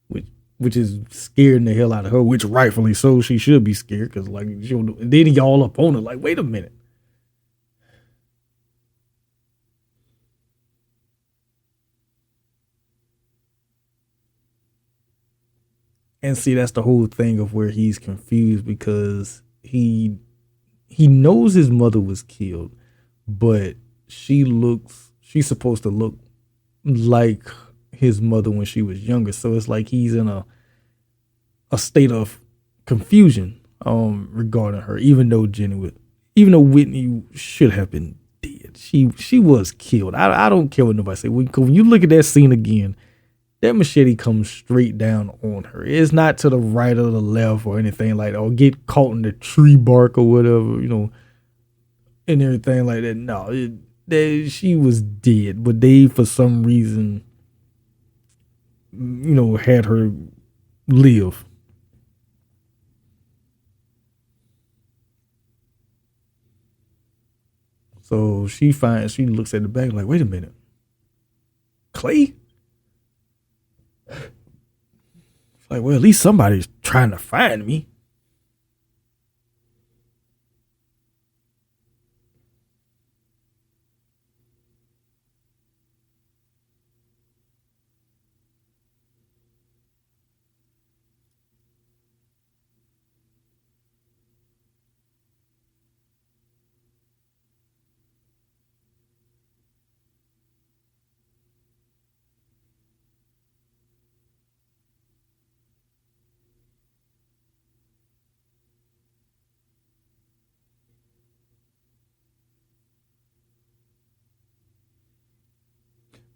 which which is scaring the hell out of her, which rightfully so. She should be scared because like then he all up on her like, wait a minute. And see, that's the whole thing of where he's confused because he knows his mother was killed, but she's supposed to look like his mother when she was younger. So it's like he's in a state of confusion regarding her, even though Whitney should have been dead. She was killed. I don't care what nobody say. When you look at that scene again, that machete comes straight down on her. It's not to the right or the left or anything like that, or get caught in the tree bark or whatever, and everything like that. No, she was dead, but they, for some reason, had her live. So she looks at the back like, wait a minute, Clay? Like, well, at least somebody's trying to find me.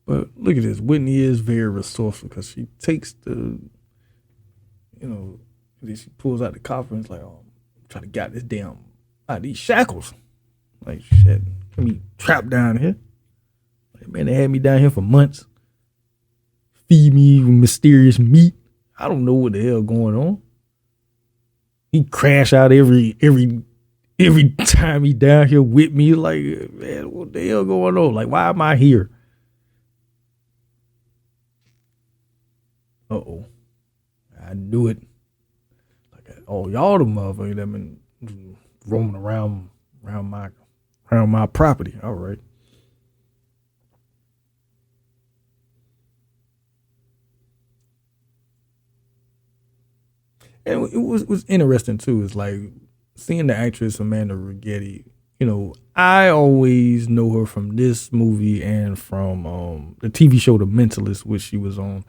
But look at this. Whitney is very resourceful because she takes she pulls out the copper and it's like, oh, I'm trying to get this damn out of these shackles. Like, shit, let me trapped down here. Like, man, they had me down here for months. Feed me mysterious meat. I don't know what the hell going on. He crash out every time he down here with me. Like, man, what the hell going on? Like, why am I here? Uh-oh. I knew it. Like, oh, y'all the motherfucker that been roaming around my property. All right. And it was interesting too. It's like seeing the actress Amanda Rigetti. I always know her from this movie and from the TV show The Mentalist, which she was on.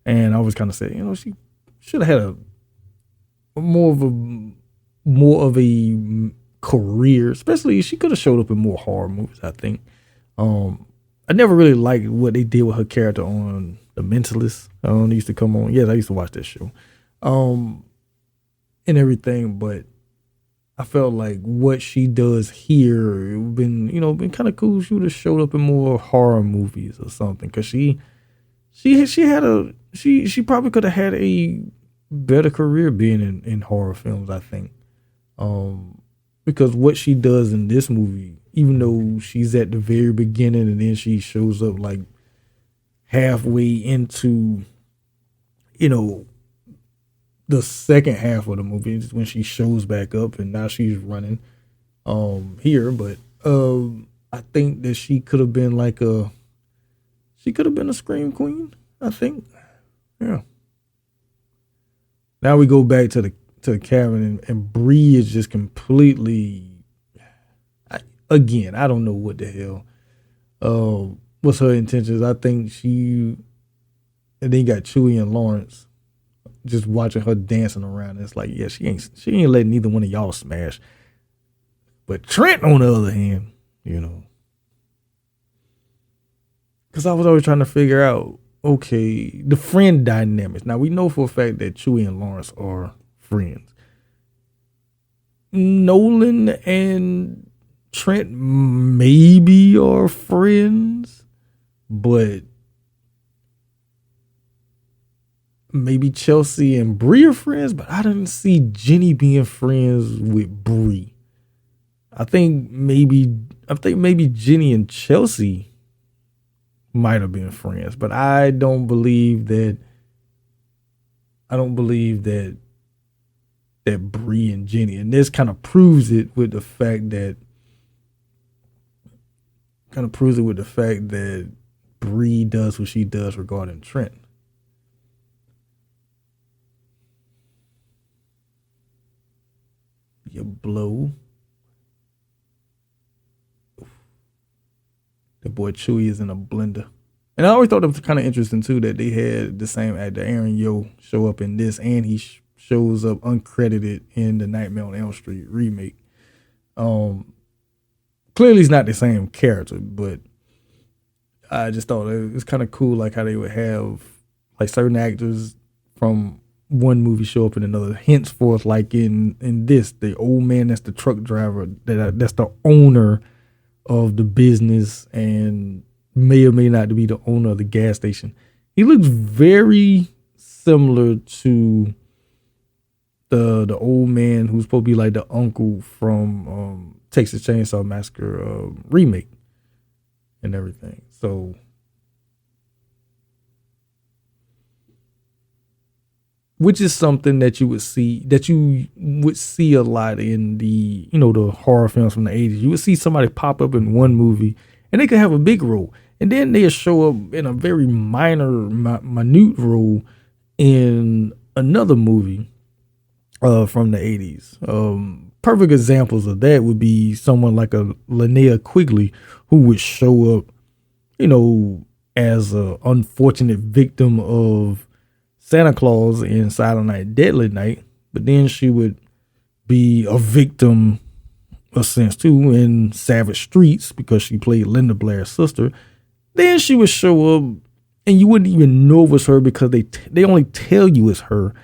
And I was kind of saying, she should have had more of a career. Especially, she could have showed up in more horror movies, I think. I never really liked what they did with her character on The Mentalist. It used to come on. Yes, I used to watch that show. And everything, but I felt like what she does here been kind of cool. She would have showed up in more horror movies or something, because she probably could have had a better career being in horror films, I think. Because what she does in this movie, even though she's at the very beginning and then she shows up like halfway into, the second half of the movie is when she shows back up and now she's running. here, but I think that she could have been a scream queen. I think, yeah. Now we go back to the cabin, and Bree is just completely. Again, I don't know what the hell. What's her intentions? I think and then you got Chewie and Lawrence just watching her dancing around. It's like, yeah, she ain't letting neither one of y'all smash. But Trent, on the other hand, because I was always trying to figure out, okay, the friend dynamics. Now we know for a fact that Chewie and Lawrence are friends. Nolan and Trent maybe are friends, but maybe Chelsea and Bree are friends, but I didn't see Jenny being friends with Bree. I think maybe Jenny and Chelsea might have been friends, but I don't believe that Bree and Jenny, and this kind of proves it with the fact that Bree does what she does regarding Trent. You blow. The boy Chewie is in a blender. And I always thought it was kind of interesting, too, that they had the same actor, Aaron Yo, show up in this, and he shows up uncredited in the Nightmare on Elm Street remake. Clearly he's not the same character, but I just thought it was kind of cool, like how they would have like certain actors from one movie show up in another. Henceforth, like in this, the old man that's the truck driver, that's the owner of the business and may or may not be the owner of the gas station. He looks very similar to the old man who's supposed to be like the uncle from Texas Chainsaw Massacre remake and everything. So which is something that you would see a lot in the horror films from the 80s. You would see somebody pop up in one movie and they could have a big role, and then they'll show up in a very minute role in another movie from the 80s. Perfect examples of that would be someone like a Linnea Quigley, who would show up, as an unfortunate victim of Santa Claus in Silent Night, Deadly Night, but then she would be a victim, a sense too, in Savage Streets because she played Linda Blair's sister. Then she would show up, and you wouldn't even know it was her because they only tell you it's her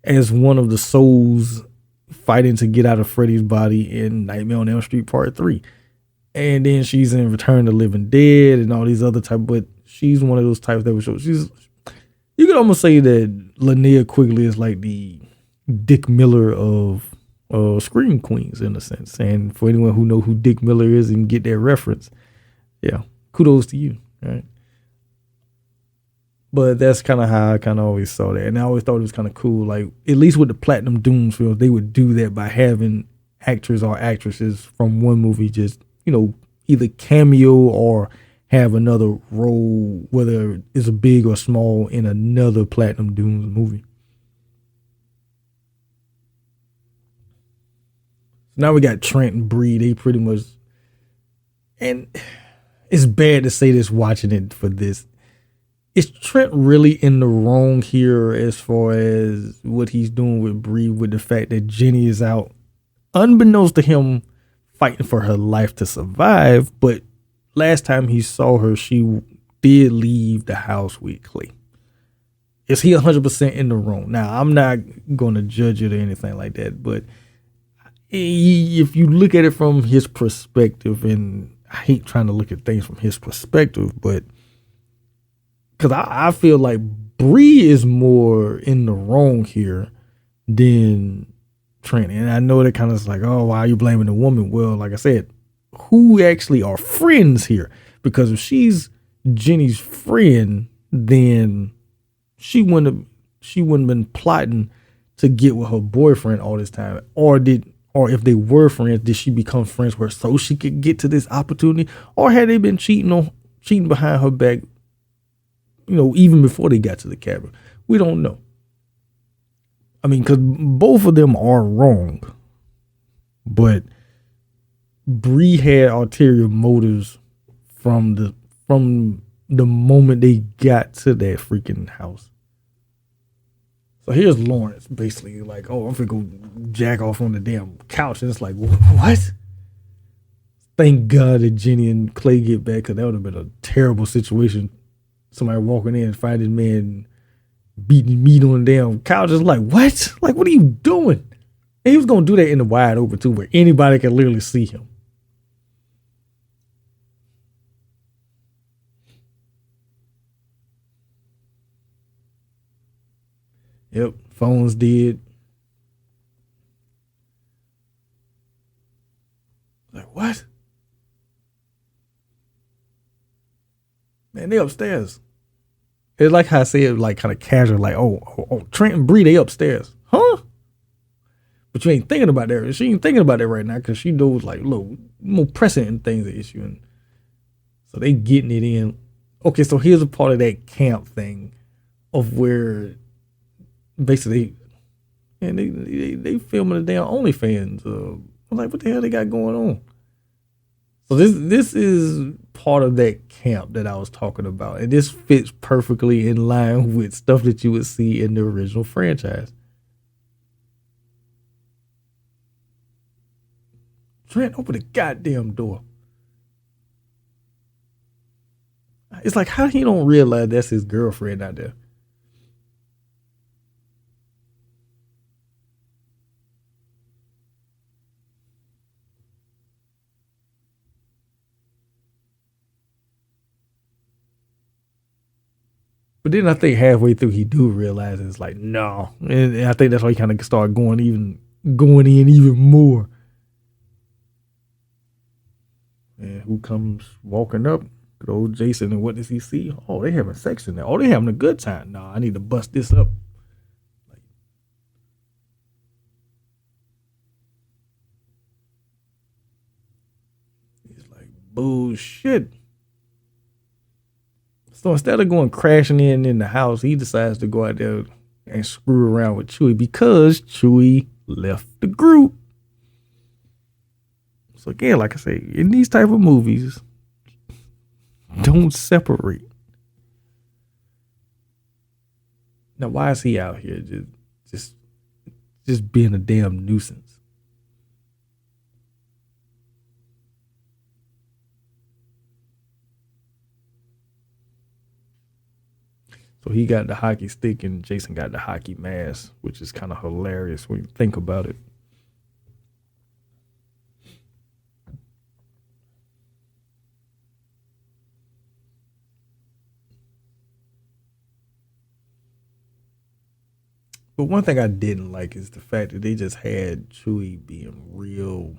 as one of the souls fighting to get out of Freddy's body in Nightmare on Elm Street Part 3. And then she's in Return of the Living Dead and all these other types, but she's one of those types that would show. You could almost say that Linnea Quigley is like the Dick Miller of Scream Queens in a sense. And for anyone who know who Dick Miller is and get that reference, yeah, kudos to you, right? But that's kind of how I kind of always saw that. And I always thought it was kind of cool. Like, at least with the Platinum Dunes films, they would do that by having actors or actresses from one movie just, either cameo or have another role, whether it's a big or small, in another Platinum Dunes movie. Now we got Trent and Bree. They pretty much, and it's bad to say this watching it for this. Is Trent really in the wrong here as far as what he's doing with Bree, with the fact that Jenny is out, unbeknownst to him, fighting for her life to survive, but last time he saw her, she did leave the house with Clay. Is he 100% in the wrong? Now, I'm not going to judge it or anything like that, but if you look at it from his perspective, and I hate trying to look at things from his perspective, but because I feel like Bree is more in the wrong here than Trent. And I know that kind of is like, oh, why are you blaming the woman? Well, like I said, who actually are friends here? Because if she's Jenny's friend, then she wouldn't have been plotting to get with her boyfriend all this time, or or if they were friends, did she become friends with her so she could get to this opportunity, or had they been cheating behind her back, even before they got to the cabin? We don't know. I mean, because both of them are wrong, but Bree had ulterior motives from the moment they got to that freaking house. So here's Lawrence basically like, oh, I'm finna go jack off on the damn couch. And it's like, what? Thank God that Jenny and Clay get back, because that would have been a terrible situation. Somebody walking in and finding man beating meat on the damn couch. Is like, what? Like, what are you doing? And he was going to do that in the wide open too, where anybody can literally see him. Yep, phones did. Like, what? Man, they upstairs. It's like how I said, like kind of casual, like, oh, Trent and Bree, they upstairs. Huh? But you ain't thinking about that. She ain't thinking about that right now because she knows, like, look, more pressing things are issuing. So they getting it in. Okay, so here's a part of that camp thing of where basically, and they filming the damn OnlyFans. I'm like, what the hell they got going on? So this is part of that camp that I was talking about, and this fits perfectly in line with stuff that you would see in the original franchise. Trent, open the goddamn door. It's like, how he don't realize that's his girlfriend out there? But then I think halfway through he do realize it's like, no. And I think that's why he kind of started going in even more. And who comes walking up? Good old Jason, and what does he see? Oh, they having sex in there. Oh, they having a good time. Nah, I need to bust this up. He's like, bullshit. So instead of going crashing in the house, he decides to go out there and screw around with Chewie because Chewie left the group. So again, like I say, in these type of movies, don't separate. Now, why is he out here just being a damn nuisance? So he got the hockey stick and Jason got the hockey mask, which is kind of hilarious when you think about it. But one thing I didn't like is the fact that they just had Chewie being real,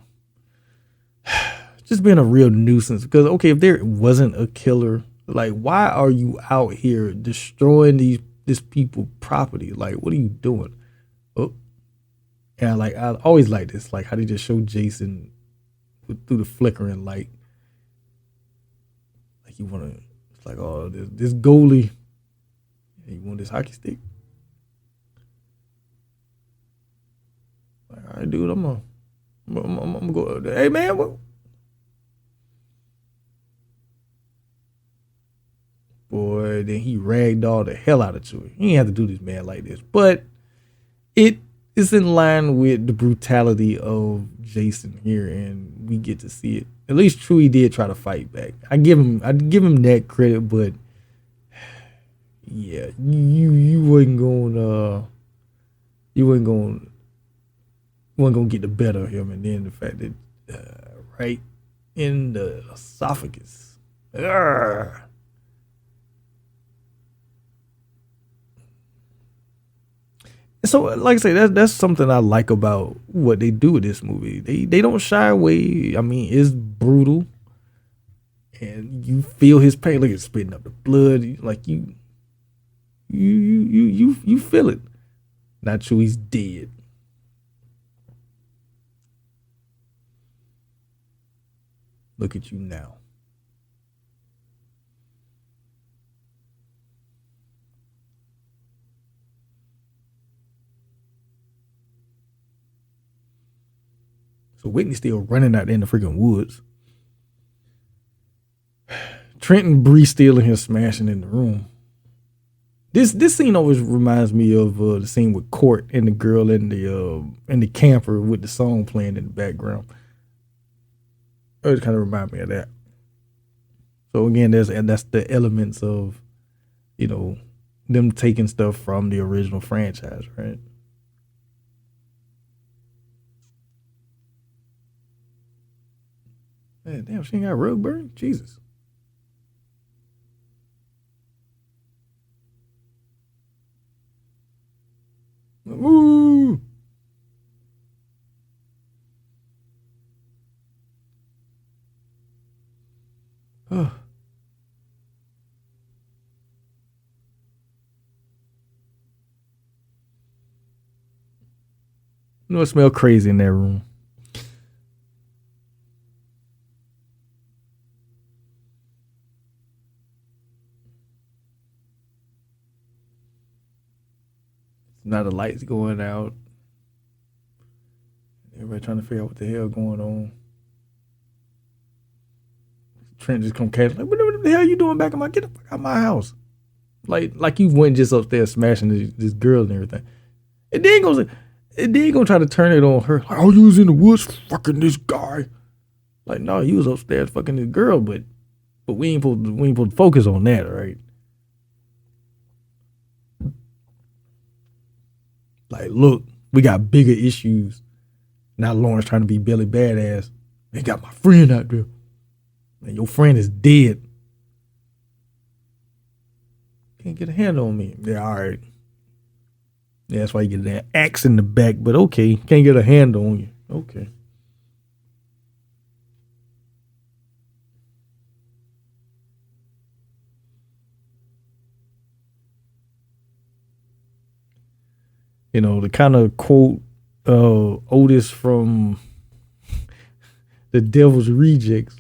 just being a real nuisance. Because, okay, if there wasn't a killer, like, why are you out here destroying this people property? Like, what are you doing? Oh, and I always like this, like how they just show Jason through the flickering light. Like, you want to, it's like, oh, this goalie, you want this hockey stick? Like, all right, dude, I'm gonna go. Hey, man, what? Boy, then he ragdolled the hell out of Chewie. He ain't have to do this man like this, but it is in line with the brutality of Jason here, and we get to see it. At least Chewie did try to fight back. I'd give him that credit, but yeah, you wasn't gonna get the better of him, and then the fact that right in the esophagus. Arrgh. So, like I say, that's something I like about what they do with this movie. They don't shy away. I mean, it's brutal, and you feel his pain. Look at spitting up the blood. Like you feel it. Not true. He's dead. Look at you now. So Whitney's still running out there in the freaking woods. Trent and Bree still in here smashing in the room. This scene always reminds me of the scene with Court and the girl in the camper with the song playing in the background. It kind of reminds me of that. So again, that's the elements of, them taking stuff from the original franchise, right? Man, damn, she ain't got rug burn? Jesus. Ooh. Oh. It smells crazy in that room. Now the lights going out. Everybody trying to figure out what the hell going on. Trent just come catch like, what the hell you doing back in get the fuck out of my house? Like you went just upstairs smashing this girl and everything. And then gonna try to turn it on her. Like, oh, you was in the woods fucking this guy. Like, no, he was upstairs fucking this girl, but we ain't supposed to focus on that, right? Like, look, we got bigger issues. Now Lawrence trying to be Billy Badass. They got my friend out there. Man, your friend is dead. Can't get a handle on me. Yeah, all right. Yeah, that's why you get that axe in the back, but okay. Can't get a handle on you. Okay. The kind of quote Otis from The Devil's Rejects.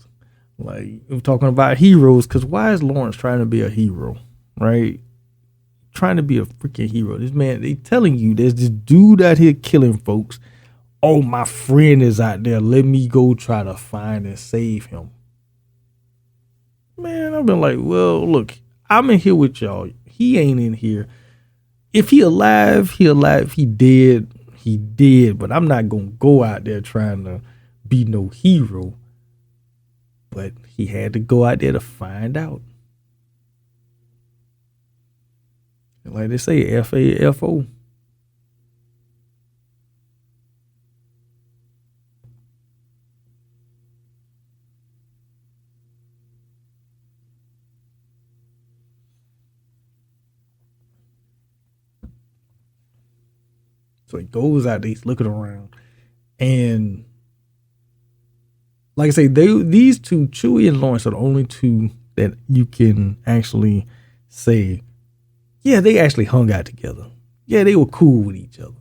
Like, we're talking about heroes, because why is Lawrence trying to be a hero, right? Trying to be a freaking hero. This man, they telling you there's this dude out here killing folks. Oh, my friend is out there. Let me go try to find and save him. Man, I've been like, well, look, I'm in here with y'all. He ain't in here. If he alive, he alive. If he dead. But I'm not going to go out there trying to be no hero. But he had to go out there to find out. Like they say, FAFO. So he goes out there, he's looking around. And like I say, these two, Chewie and Lawrence, are the only two that you can actually say, yeah, they actually hung out together. Yeah, they were cool with each other.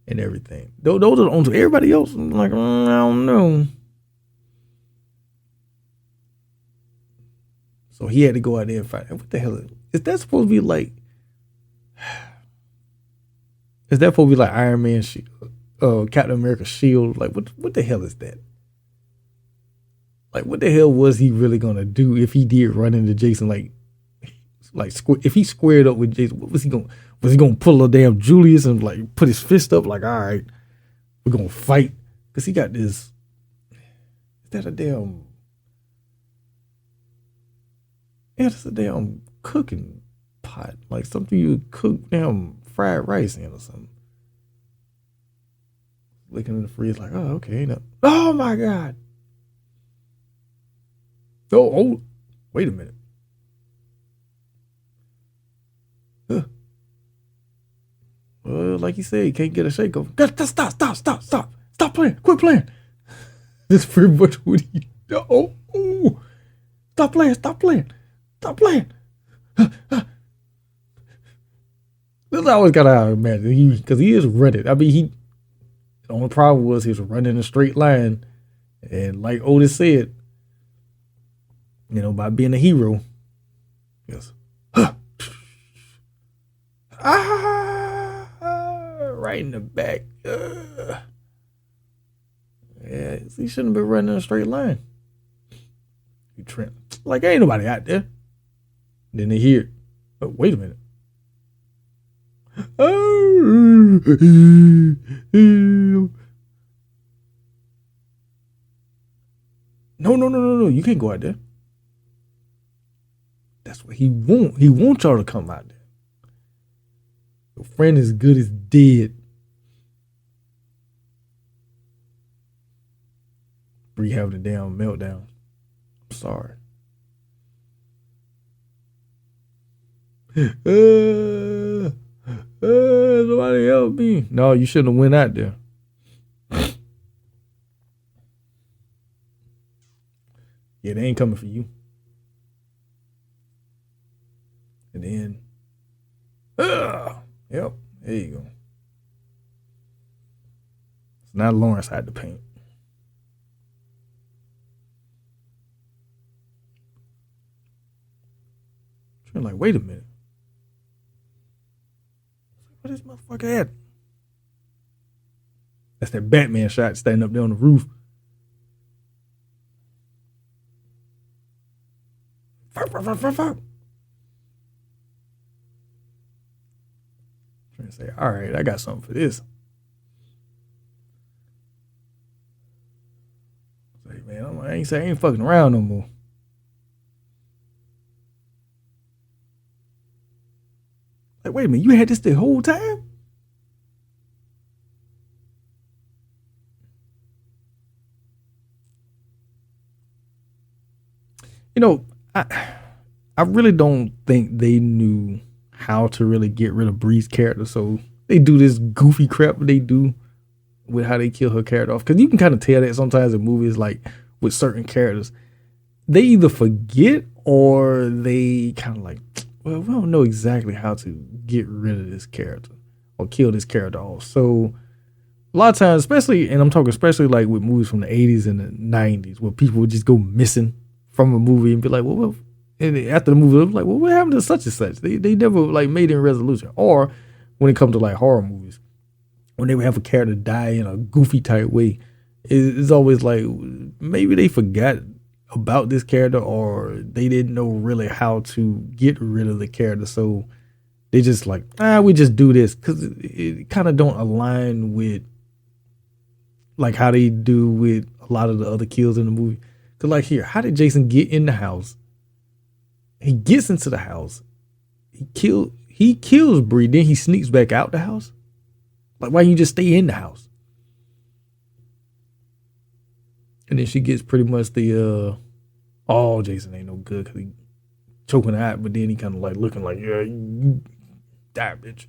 And everything. Those are the only two. Everybody else, I'm like, I don't know. So he had to go out there and fight. What the hell is that supposed to be like? Is that supposed to be like Iron Man, Captain America's shield? Like, what the hell is that? Like, what the hell was he really gonna do if he did run into Jason? Like if he squared up with Jason, what was he going? Was he gonna pull a damn Julius and like put his fist up? Like, all right, we're gonna fight because he got this. Is that a damn? Yeah, that's a damn cooking pot, like something you cook damn fried rice in or something. Looking in the freezer, like, oh, okay, no. Oh my god. Oh, wait a minute. Well, like you said, you can't get a shake off. Stop playing. Quit playing. This is pretty much what he. Oh. Stop playing. This is always gotta imagine because he is running. I mean, the only problem was he was running in a straight line, And like Otis said, by being a hero, yes, right in the back. Yeah, he shouldn't have been running in a straight line. You Trent, like ain't nobody out there. Then they hear, oh, wait a minute. No. You can't go out there. That's what he want. He wants y'all to come out there. Your friend is good as dead. Bree having a damn meltdown. I'm sorry. Somebody help me. No, you shouldn't have went out there. Yeah, they ain't coming for you. And then, yep, there you go. It's not Lawrence had to paint. You're like, wait a minute. What is this motherfucker at? That's that Batman shot standing up there on the roof. Trying to say, all right, I got something for this. Say, man, I ain't fucking around no more. Like, wait a minute, you had this the whole time? I really don't think they knew how to really get rid of Bree's character, so they do this goofy crap they do with how they kill her character off. Because you can kind of tell that sometimes in movies, like with certain characters, they either forget or they kind of like, well, we don't know exactly how to get rid of this character or kill this character off. So a lot of times, especially, and I'm talking especially like with movies from the 80s and the 90s, where people would just go missing from a movie and be like, well, and after the movie, it was like, well, what happened to such and such? They never like made any resolution. Or when it comes to like horror movies, when they would have a character die in a goofy type way, it's always like maybe they forgot about this character or they didn't know really how to get rid of the character. So they just like, we just do this because it kind of don't align with like how they do with a lot of the other kills in the movie. Because like here, how did Jason get in the house? He gets into the house. He kills Bree, then he sneaks back out the house. Like, why don't you just stay in the house? And then she gets pretty much the Jason ain't no good because he choking her out, but then he kind of like looking like, yeah, you die, bitch.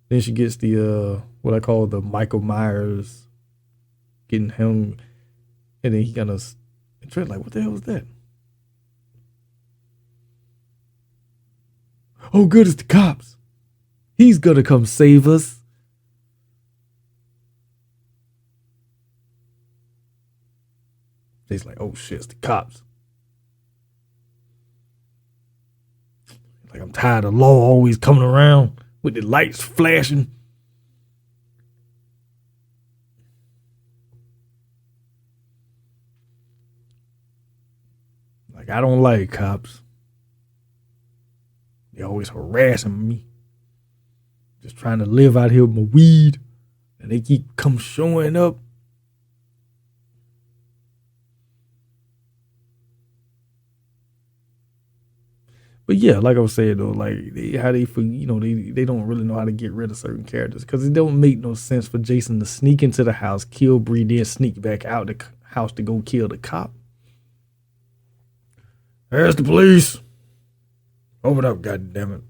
Then she gets the what I call the Michael Myers getting him, and then he kind of like, what the hell was that? Oh, good, it's the cops. He's gonna come save us. He's like, oh shit, it's the cops. Like, I'm tired of law always coming around with the lights flashing. Like, I don't like cops. They always harassing me. Just trying to live out here with my weed. And they keep showing up. But yeah, like I was saying though, like they don't really know how to get rid of certain characters because it don't make no sense for Jason to sneak into the house, kill Bree, then sneak back out the house to go kill the cop. There's the police. Open up, goddammit.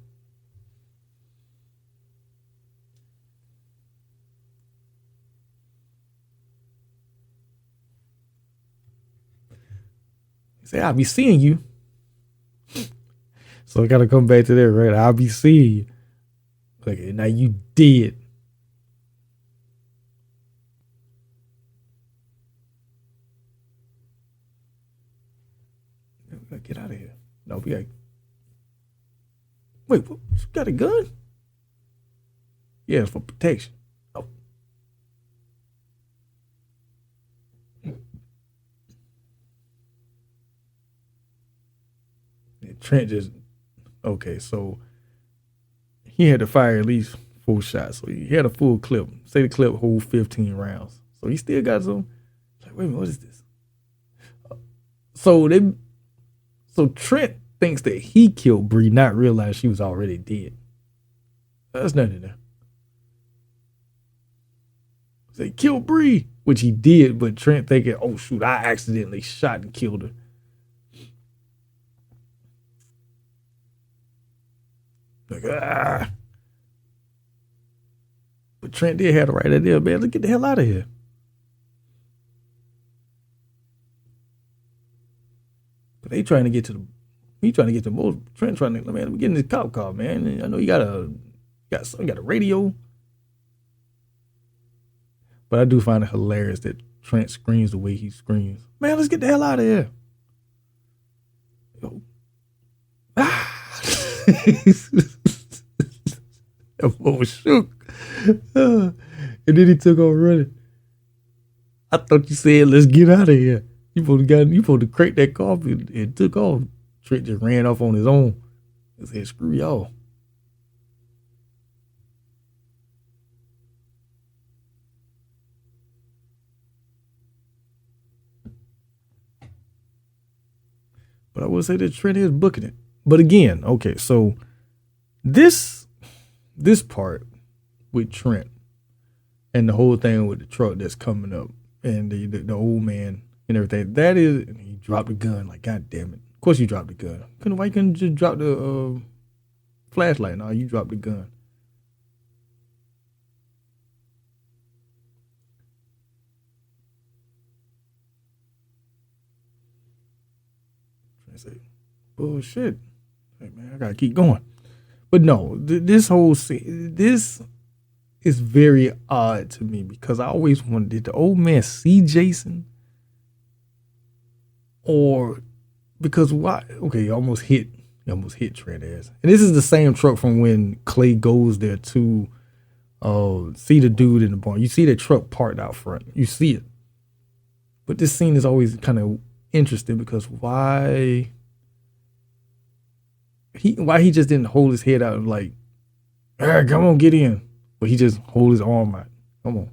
He say, I'll be seeing you. So I gotta come back to that, right? I'll be seeing you. Like, now you dead. Get out of here. No, we got. Wait, what, you got a gun? Yeah, it's for protection. Oh. And Trent just okay. So he had to fire at least 4 shots. So he had a full clip. Say the clip hold 15 rounds. So he still got some. Like, wait a minute, what is this? So Trent thinks that he killed Bree, not realize she was already dead. That's nothing there. Say kill Bree, which he did, but Trent thinking, oh shoot, I accidentally shot and killed her. Like, ah. But Trent did have the right idea, man. Let's get the hell out of here. But they trying to get to the, he trying to get to most. Trent trying to, man, let me get in this cop car, man. I know you got a radio. But I do find it hilarious that Trent screams the way he screams. Man, let's get the hell out of here. Yo. Ah. That boy was shook. And then he took on running. I thought you said, let's get out of here. You supposed to crank that car and took off. Trent just ran off on his own. He said, screw y'all. But I would say that Trent is booking it. But again, okay, so this part with Trent and the whole thing with the truck that's coming up and the old man and everything, that is, and he dropped the gun. Like, God damn it. Of course you dropped the gun. Why you couldn't just drop the flashlight? No, you dropped the gun. Trent say, bullshit. Hey, man, I gotta keep going. But no, this whole scene, this is very odd to me because I always wondered, did the old man see Jason? Or because why? Okay, he almost hit Trent ass. And this is the same truck from when Clay goes there to see the dude in the barn. You see the truck parked out front. You see it. But this scene is always kind of interesting because why he just didn't hold his head out and like, hey, come on, get in. But he just hold his arm out. Come on.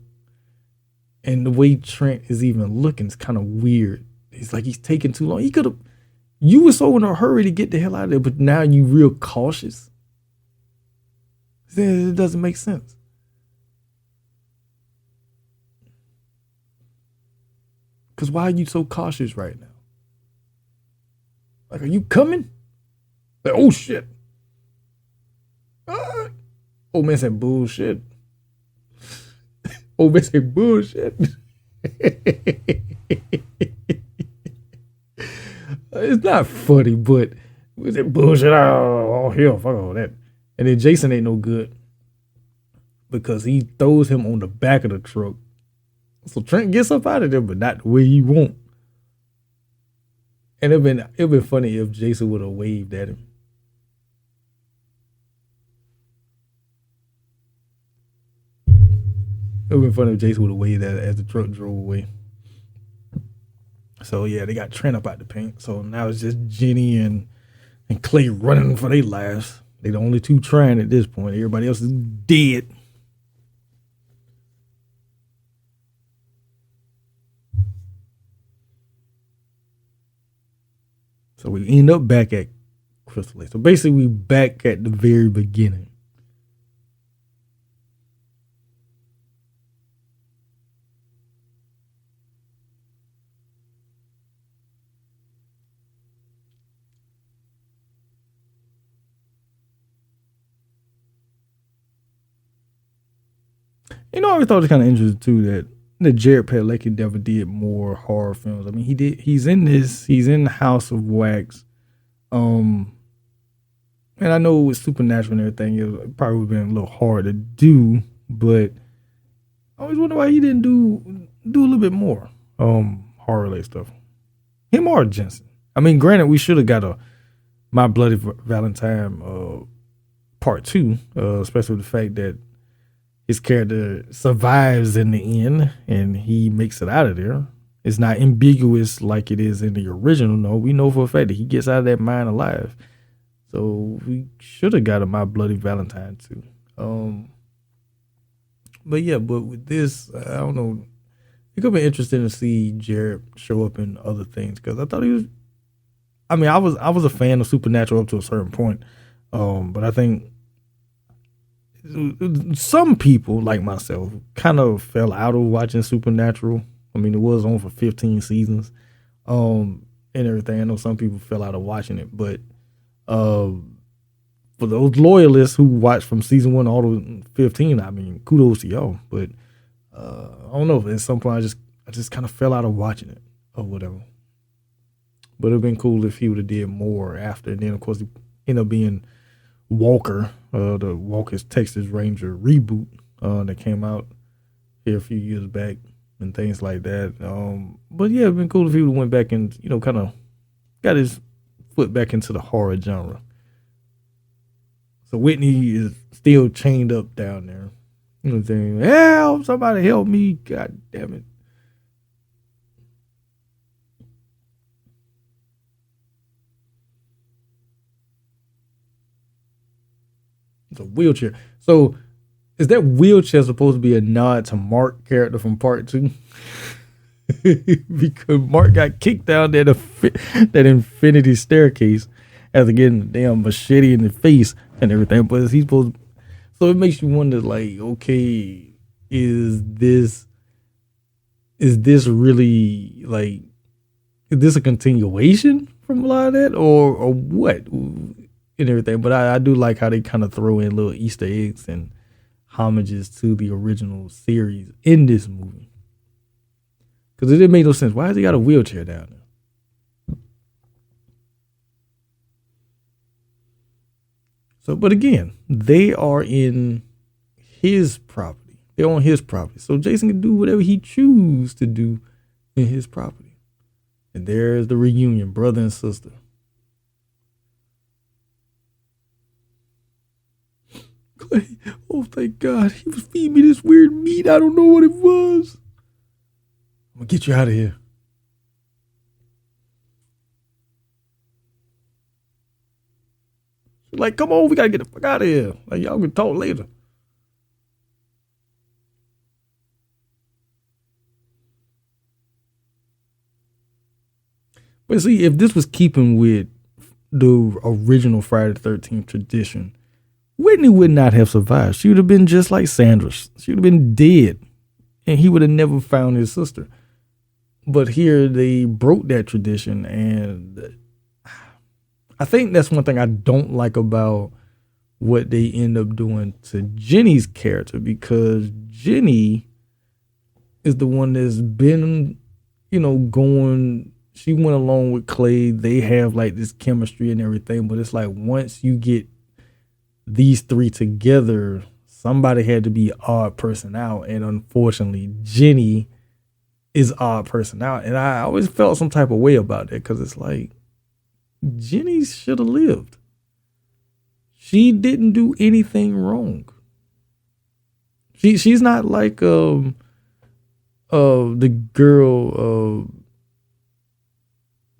And the way Trent is even looking is kind of weird. It's like he's taking too long. He could have, you were so in a hurry to get the hell out of there, but now you real cautious. It doesn't make sense. Because why are you so cautious right now? Like, are you coming? Like, oh shit. Old man said bullshit. Old man said bullshit. It's not funny, but was it bullshit? Oh hell, fuck all that. And then Jason ain't no good because he throws him on the back of the truck. So Trent gets up out of there, but not the way he want. And it'd been funny if Jason would have waved at him. It would have been funny if Jason would have waved at it as the truck drove away. So yeah, they got Trent up out the paint. So now it's just Jenny and Clay running for their lives. They the only two trying at this point. Everybody else is dead. So we end up back at Crystal Lake. So basically we back at the very beginning. You know, I always thought it was kind of interesting too that Jared Padalecki never did more horror films. I mean, he did. He's in this. He's in House of Wax. And I know with Supernatural and everything, it probably would have been a little hard to do. But I always wonder why he didn't do a little bit more horror related stuff. Him or Jensen. I mean, granted, we should have got a My Bloody Valentine part two, especially with the fact that his character survives in the end and he makes it out of there. It's not ambiguous like it is in the original. No, we know for a fact that he gets out of that mine alive. So we should have got a My Bloody Valentine too. But yeah, but with this, I don't know. It could be interesting to see Jared show up in other things because I thought he was. I mean, I was a fan of Supernatural up to a certain point, but I think some people like myself kind of fell out of watching Supernatural. I mean, it was on for 15 seasons, and everything. I know some people fell out of watching it, but for those loyalists who watched from season 1 all the way to 15, I mean, kudos to y'all. But I don't know. At some point, I just kind of fell out of watching it or whatever. But it'd been cool if he would have did more after. And then, of course, he ended up being Walker, the Walker's Texas Ranger reboot that came out here a few years back and things like that. But yeah, it'd been cool if he would have went back and, kind of got his foot back into the horror genre. So Whitney is still chained up down there. You know what I'm saying? Help! Somebody help me! God damn it! It's a wheelchair. So is that wheelchair supposed to be a nod to Mark character from part 2? Because Mark got kicked down that infinity staircase after getting a damn machete in the face and everything. But is he supposed? So it makes you wonder, like, okay, is this really like? Is this a continuation from a lot of that, or what? And everything, but I do like how they kind of throw in little Easter eggs and homages to the original series in this movie. Because it didn't make no sense. Why has he got a wheelchair down there? So, but again, they are in his property. They're on his property. So Jason can do whatever he chooses to do in his property. And there's the reunion, brother and sister. Oh, thank God. He was feeding me this weird meat. I don't know what it was. I'm going to get you out of here. She's like, come on, we got to get the fuck out of here. Like, y'all can talk later. But see, if this was keeping with the original Friday the 13th tradition, Whitney would not have survived. She would have been just like Sandra. She would have been dead. And he would have never found his sister. But here they broke that tradition. And I think that's one thing I don't like about what they end up doing to Jenny's character. Because Jenny is the one that's been, going. She went along with Clay. They have like this chemistry and everything. But it's like once you get these three together, somebody had to be odd person out, and unfortunately Jenny is odd person out. And I always felt some type of way about that because it's like Jenny should have lived. She didn't do anything wrong. She's not like the girl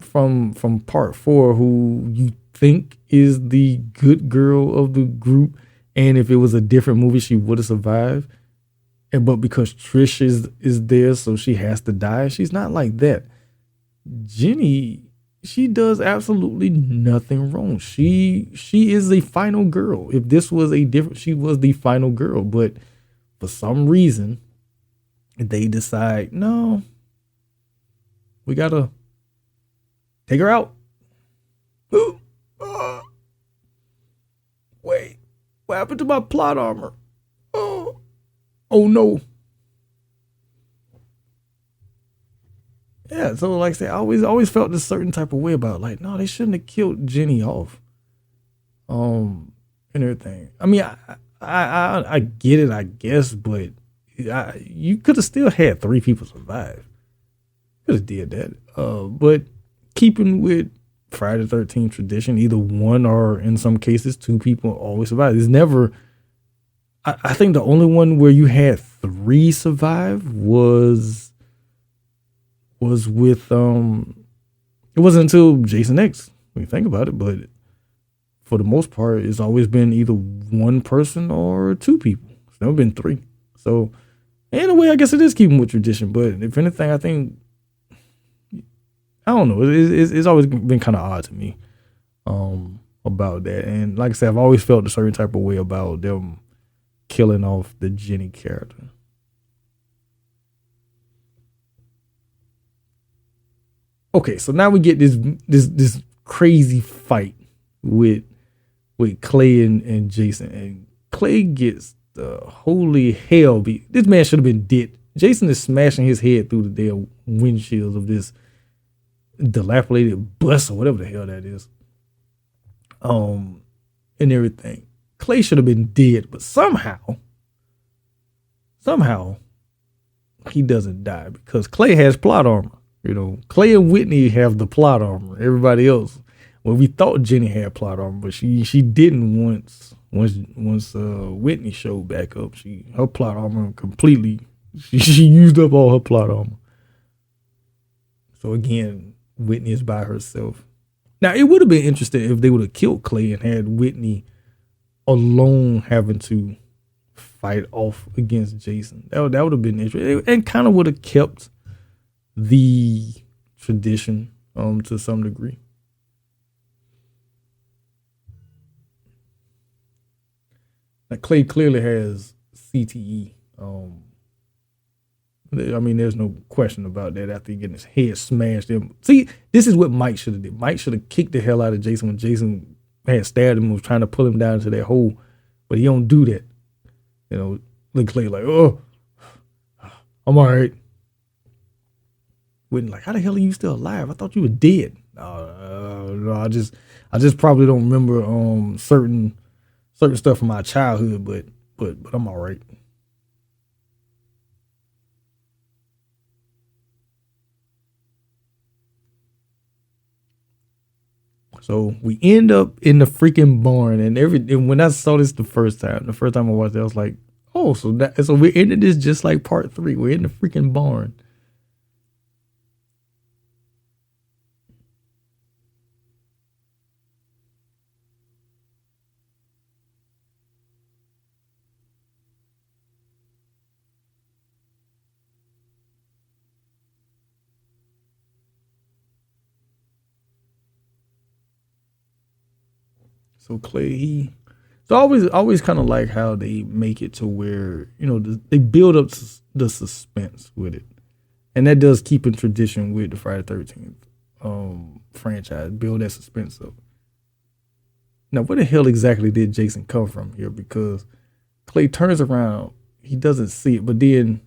from part 4 who you think is the good girl of the group, and if it was a different movie she would have survived, but because Trish is there, so she has to die. She's not like that. Jenny, she does absolutely nothing wrong. She is the final girl. If this was she was the final girl, but for some reason they decide, no, we gotta take her out. Wait, what happened to my plot armor? Oh no. Yeah, so like I said, I always felt this certain type of way about, like, no, they shouldn't have killed Jenny off. And everything. I mean, I get it, I guess, but you could have still had 3 people survive. Could have did that. But keeping with Friday the 13th tradition. Either one or in some cases two people always survive. It's never. I think the only one where you had three survive was with It wasn't until Jason X when you think about it, but for the most part, it's always been either one person or two people. It's never been three. So in a way, I guess it is keeping with tradition. But if anything, I think I don't know. It's always been kind of odd to me about that. And like I said, I've always felt a certain type of way about them killing off the Jenny character. Okay, so now we get this crazy fight with Clay and Jason, and Clay gets the holy hell beat. This man should have been dead. Jason is smashing his head through the damn windshields of this dilapidated bus or whatever the hell that is. And everything. Clay should have been dead, but somehow he doesn't die because Clay has plot armor. You know, Clay and Whitney have the plot armor. Everybody else, well, we thought Jenny had plot armor, but she didn't once Whitney showed back up. Her plot armor completely. She used up all her plot armor. So again, Whitney is by herself. Now it would have been interesting if they would have killed Clay and had Whitney alone having to fight off against Jason. That would have been interesting and kind of would have kept the tradition to some degree. Now Clay clearly has CTE. I mean, there's no question about that. After getting his head smashed in. See, this is what Mike should have did. Mike should have kicked the hell out of Jason when Jason had stabbed him and was trying to pull him down into that hole. But he don't do that. You know, look Clay like, oh, I'm all right. Whitney like, how the hell are you still alive? I thought you were dead. No, I just probably don't remember certain stuff from my childhood, but I'm all right. So we end up in the freaking barn, and when I saw this the first time I watched it, I was like, oh, so we're ending this just like part 3. We're in the freaking barn. So Clay, so I always kind of like how they make it to where, you know, they build up the suspense with it, and that does keep in tradition with the Friday the 13th franchise. Build that suspense up. Now, where the hell exactly did Jason come from here? Because Clay turns around, he doesn't see it, but then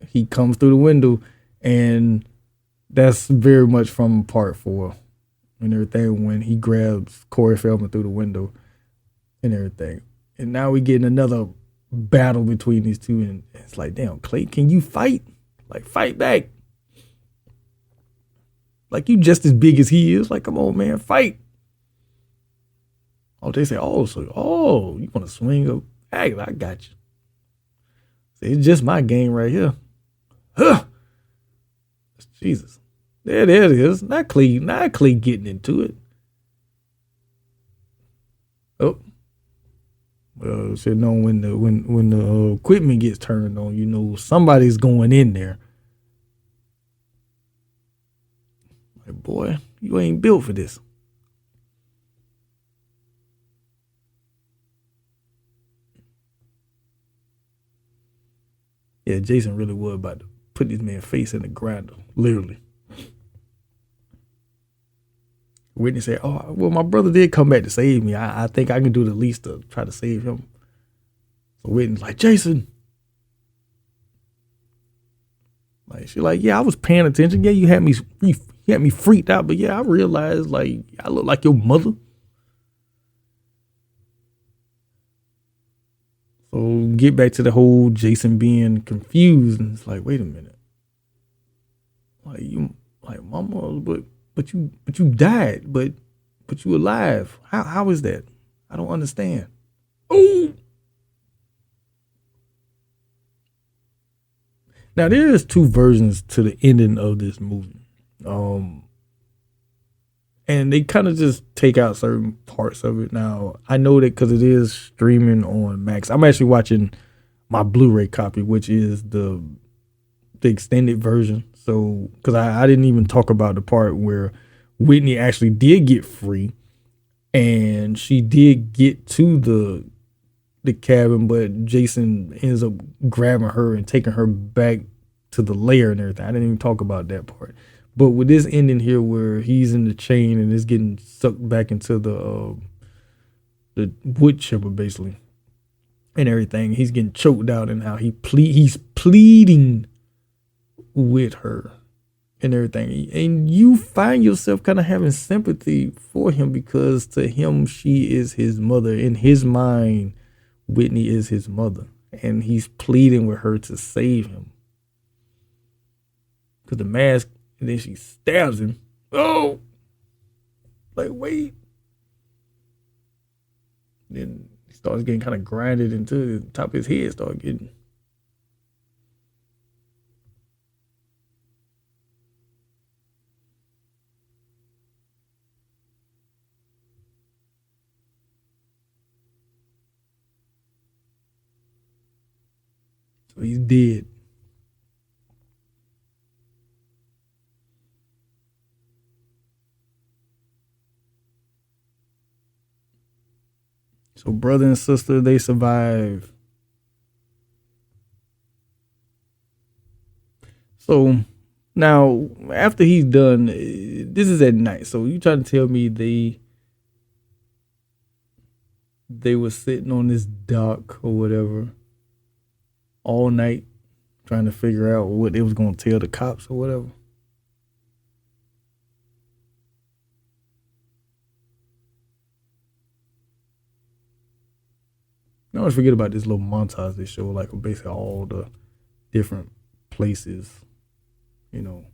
he comes through the window, and that's very much from part 4. And everything when he grabs Corey Feldman through the window and everything. And now we getting another battle between these two. And it's like, damn, Clay, can you fight? Like, fight back. Like, you just as big as he is. Like, come on, man, fight. Oh, they say, you want to swing up? Hey, I got you. It's just my game right here. Huh. Jesus. There it is. Not Clay getting into it. Oh. Well, should know when the equipment gets turned on, you know somebody's going in there. Like, boy, you ain't built for this. Yeah, Jason really was about to put this man's face in the grinder, literally. Whitney said, oh, well, my brother did come back to save me. I think I can do the least to try to save him. So Whitney's like, Jason. Like, she's like, yeah, I was paying attention. Yeah, you had me freaked out. But yeah, I realized, like, I look like your mother. So get back to the whole Jason being confused. And it's like, wait a minute. Like, you, like, mama, but but you died, but you alive. How is that? I don't understand. Oh, now there is two versions to the ending of this movie. And they kind of just take out certain parts of it. Now I know that because it is streaming on Max. I'm actually watching my Blu-ray copy, which is the extended version. So because I didn't even talk about the part where Whitney actually did get free, and she did get to the cabin, but Jason ends up grabbing her and taking her back to the lair and everything. I didn't even talk about that part. But with this ending here, where he's in the chain and is getting sucked back into the wood chipper basically, and everything, he's getting choked out, and how he's pleading with her and everything, and you find yourself kind of having sympathy for him, because to him she is his mother. In his mind, Whitney is his mother, and he's pleading with her to save him. Because the mask, and then she stabs him. Oh, like wait. Then he starts getting kind of grinded into the top of his head. Start getting. So he's dead. So brother and sister, they survive. So now after he's done, this is at night. So you trying to tell me they were sitting on this dock or whatever all night trying to figure out what they was gonna tell the cops or whatever? I always forget about this little montage they show, like basically all the different places, you know.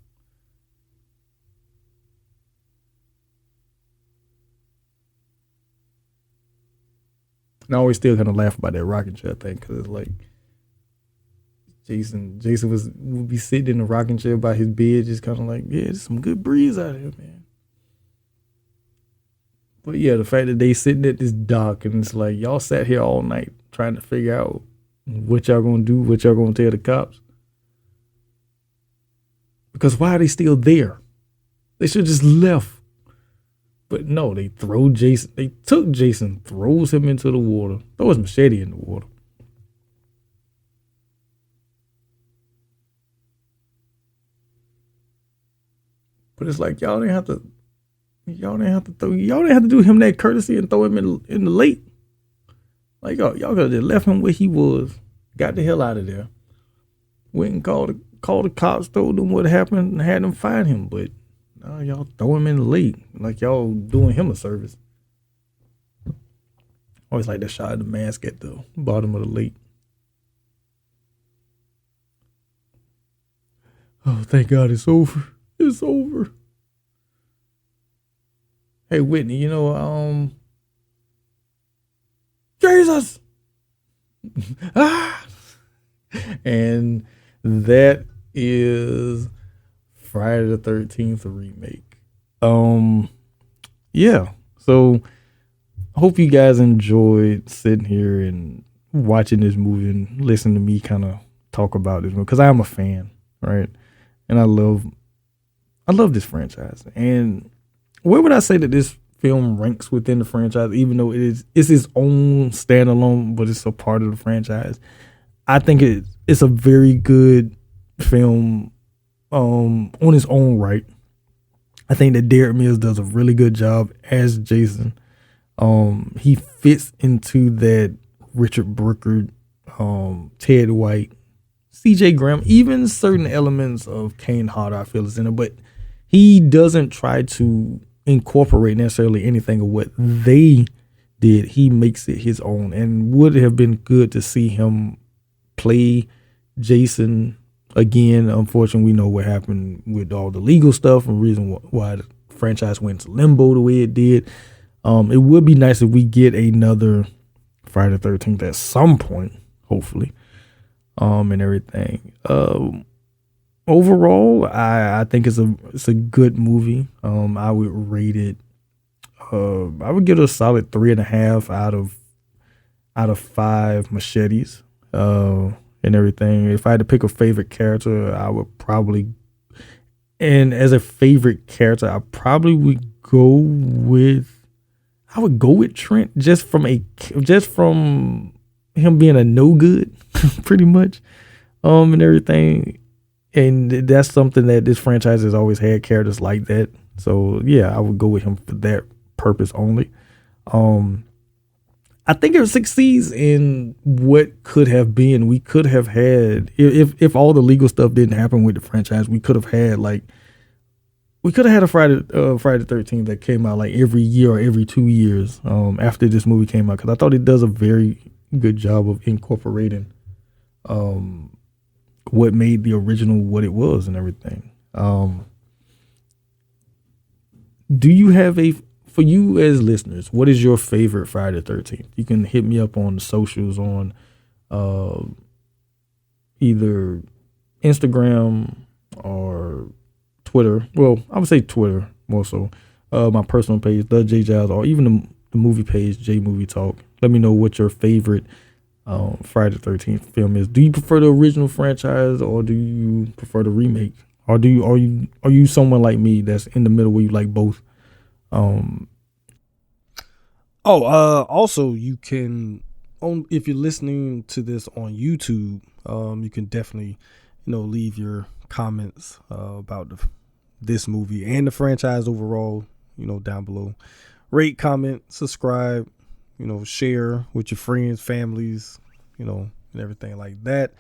And I always still kind of laugh about that rocking chair thing, because it's like Jason would be sitting in the rocking chair by his bed, just kind of like, yeah, there's some good breeze out here, man. But yeah, the fact that they sitting at this dock, and it's like y'all sat here all night trying to figure out what y'all gonna do, what y'all gonna tell the cops. Because why are they still there? They should just left. But no, they took Jason, throws him into the water, throw his machete in the water. But it's like y'all didn't have to do him that courtesy and throw him in the lake. Like y'all could have just left him where he was, got the hell out of there, went and called the cops, told them what happened, and had them find him. But no, y'all throw him in the lake like y'all doing him a service. Always like that shot of the mask at the bottom of the lake. Oh, thank God it's over. It's over. Hey Whitney, Jesus. Ah! And that is Friday the 13th remake. Yeah. So hope you guys enjoyed sitting here and watching this movie and listening to me kind of talk about this movie, because I am a fan, right? And I love this franchise. And where would I say that this film ranks within the franchise, even though it's its own standalone, but it's a part of the franchise? I think it's a very good film on its own right. I think that Derek Mills does a really good job as Jason. He fits into that Richard Brooker, Ted White, CJ Graham, even certain elements of Kane Hodder I feel is in it, but he doesn't try to incorporate necessarily anything of what they did. He makes it his own, and would have been good to see him play Jason again. Unfortunately, we know what happened with all the legal stuff and reason why the franchise went to limbo the way it did. It would be nice if we get another Friday the 13th at some point, hopefully, and everything. Overall, I think it's a good movie. I would rate it. I would give it a solid 3.5 out of 5 machetes. And everything. If I had to pick a favorite character, I would probably, and as a favorite character, I probably would go with, Trent just from him being a no good, pretty much, and everything. And that's something that this franchise has always had, characters like that. So yeah, I would go with him for that purpose only. I think it succeeds in what could have been. We could have had, if all the legal stuff didn't happen with the franchise, we could have had a Friday the 13th that came out like every year or every 2 years after this movie came out, because I thought it does a very good job of incorporating what made the original what it was and everything. Do you have for you as listeners, what is your favorite Friday the 13th? You can hit me up on the socials on either Instagram or Twitter. Well, I would say Twitter more so. My personal page, The J Giles, or even the movie page, J Movie Talk. Let me know what your favorite Friday the 13th film is. Do you prefer the original franchise, or do you prefer the remake? Or are you someone like me that's in the middle where you like both? Also you can, if you're listening to this on YouTube, you can definitely, leave your comments about this movie and the franchise overall, down below. Rate, comment, subscribe, share with your friends, families, and everything like that.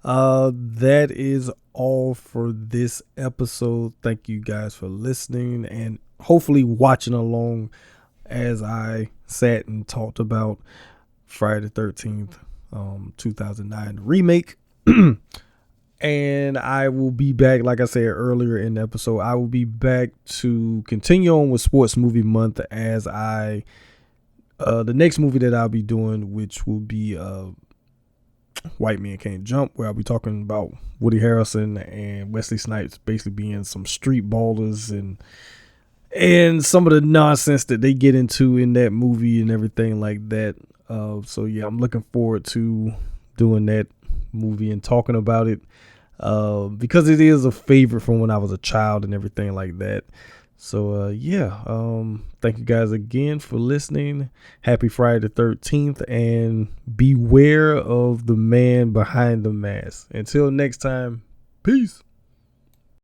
That is all for this episode. Thank you guys for listening and hopefully watching along as I sat and talked about Friday the 13th, 2009 remake. And I will be back, like I said earlier in the episode, I will be back to continue on with Sports Movie Month as the next movie that I'll be doing, which will be White Men Can't Jump, where I'll be talking about Woody Harrelson and Wesley Snipes basically being some street ballers and some of the nonsense that they get into in that movie and everything like that. So yeah, I'm looking forward to doing that movie and talking about it because it is a favorite from when I was a child and everything like that. So thank you guys again for listening. Happy Friday the 13th, and beware of the man behind the mask. Until next time, peace.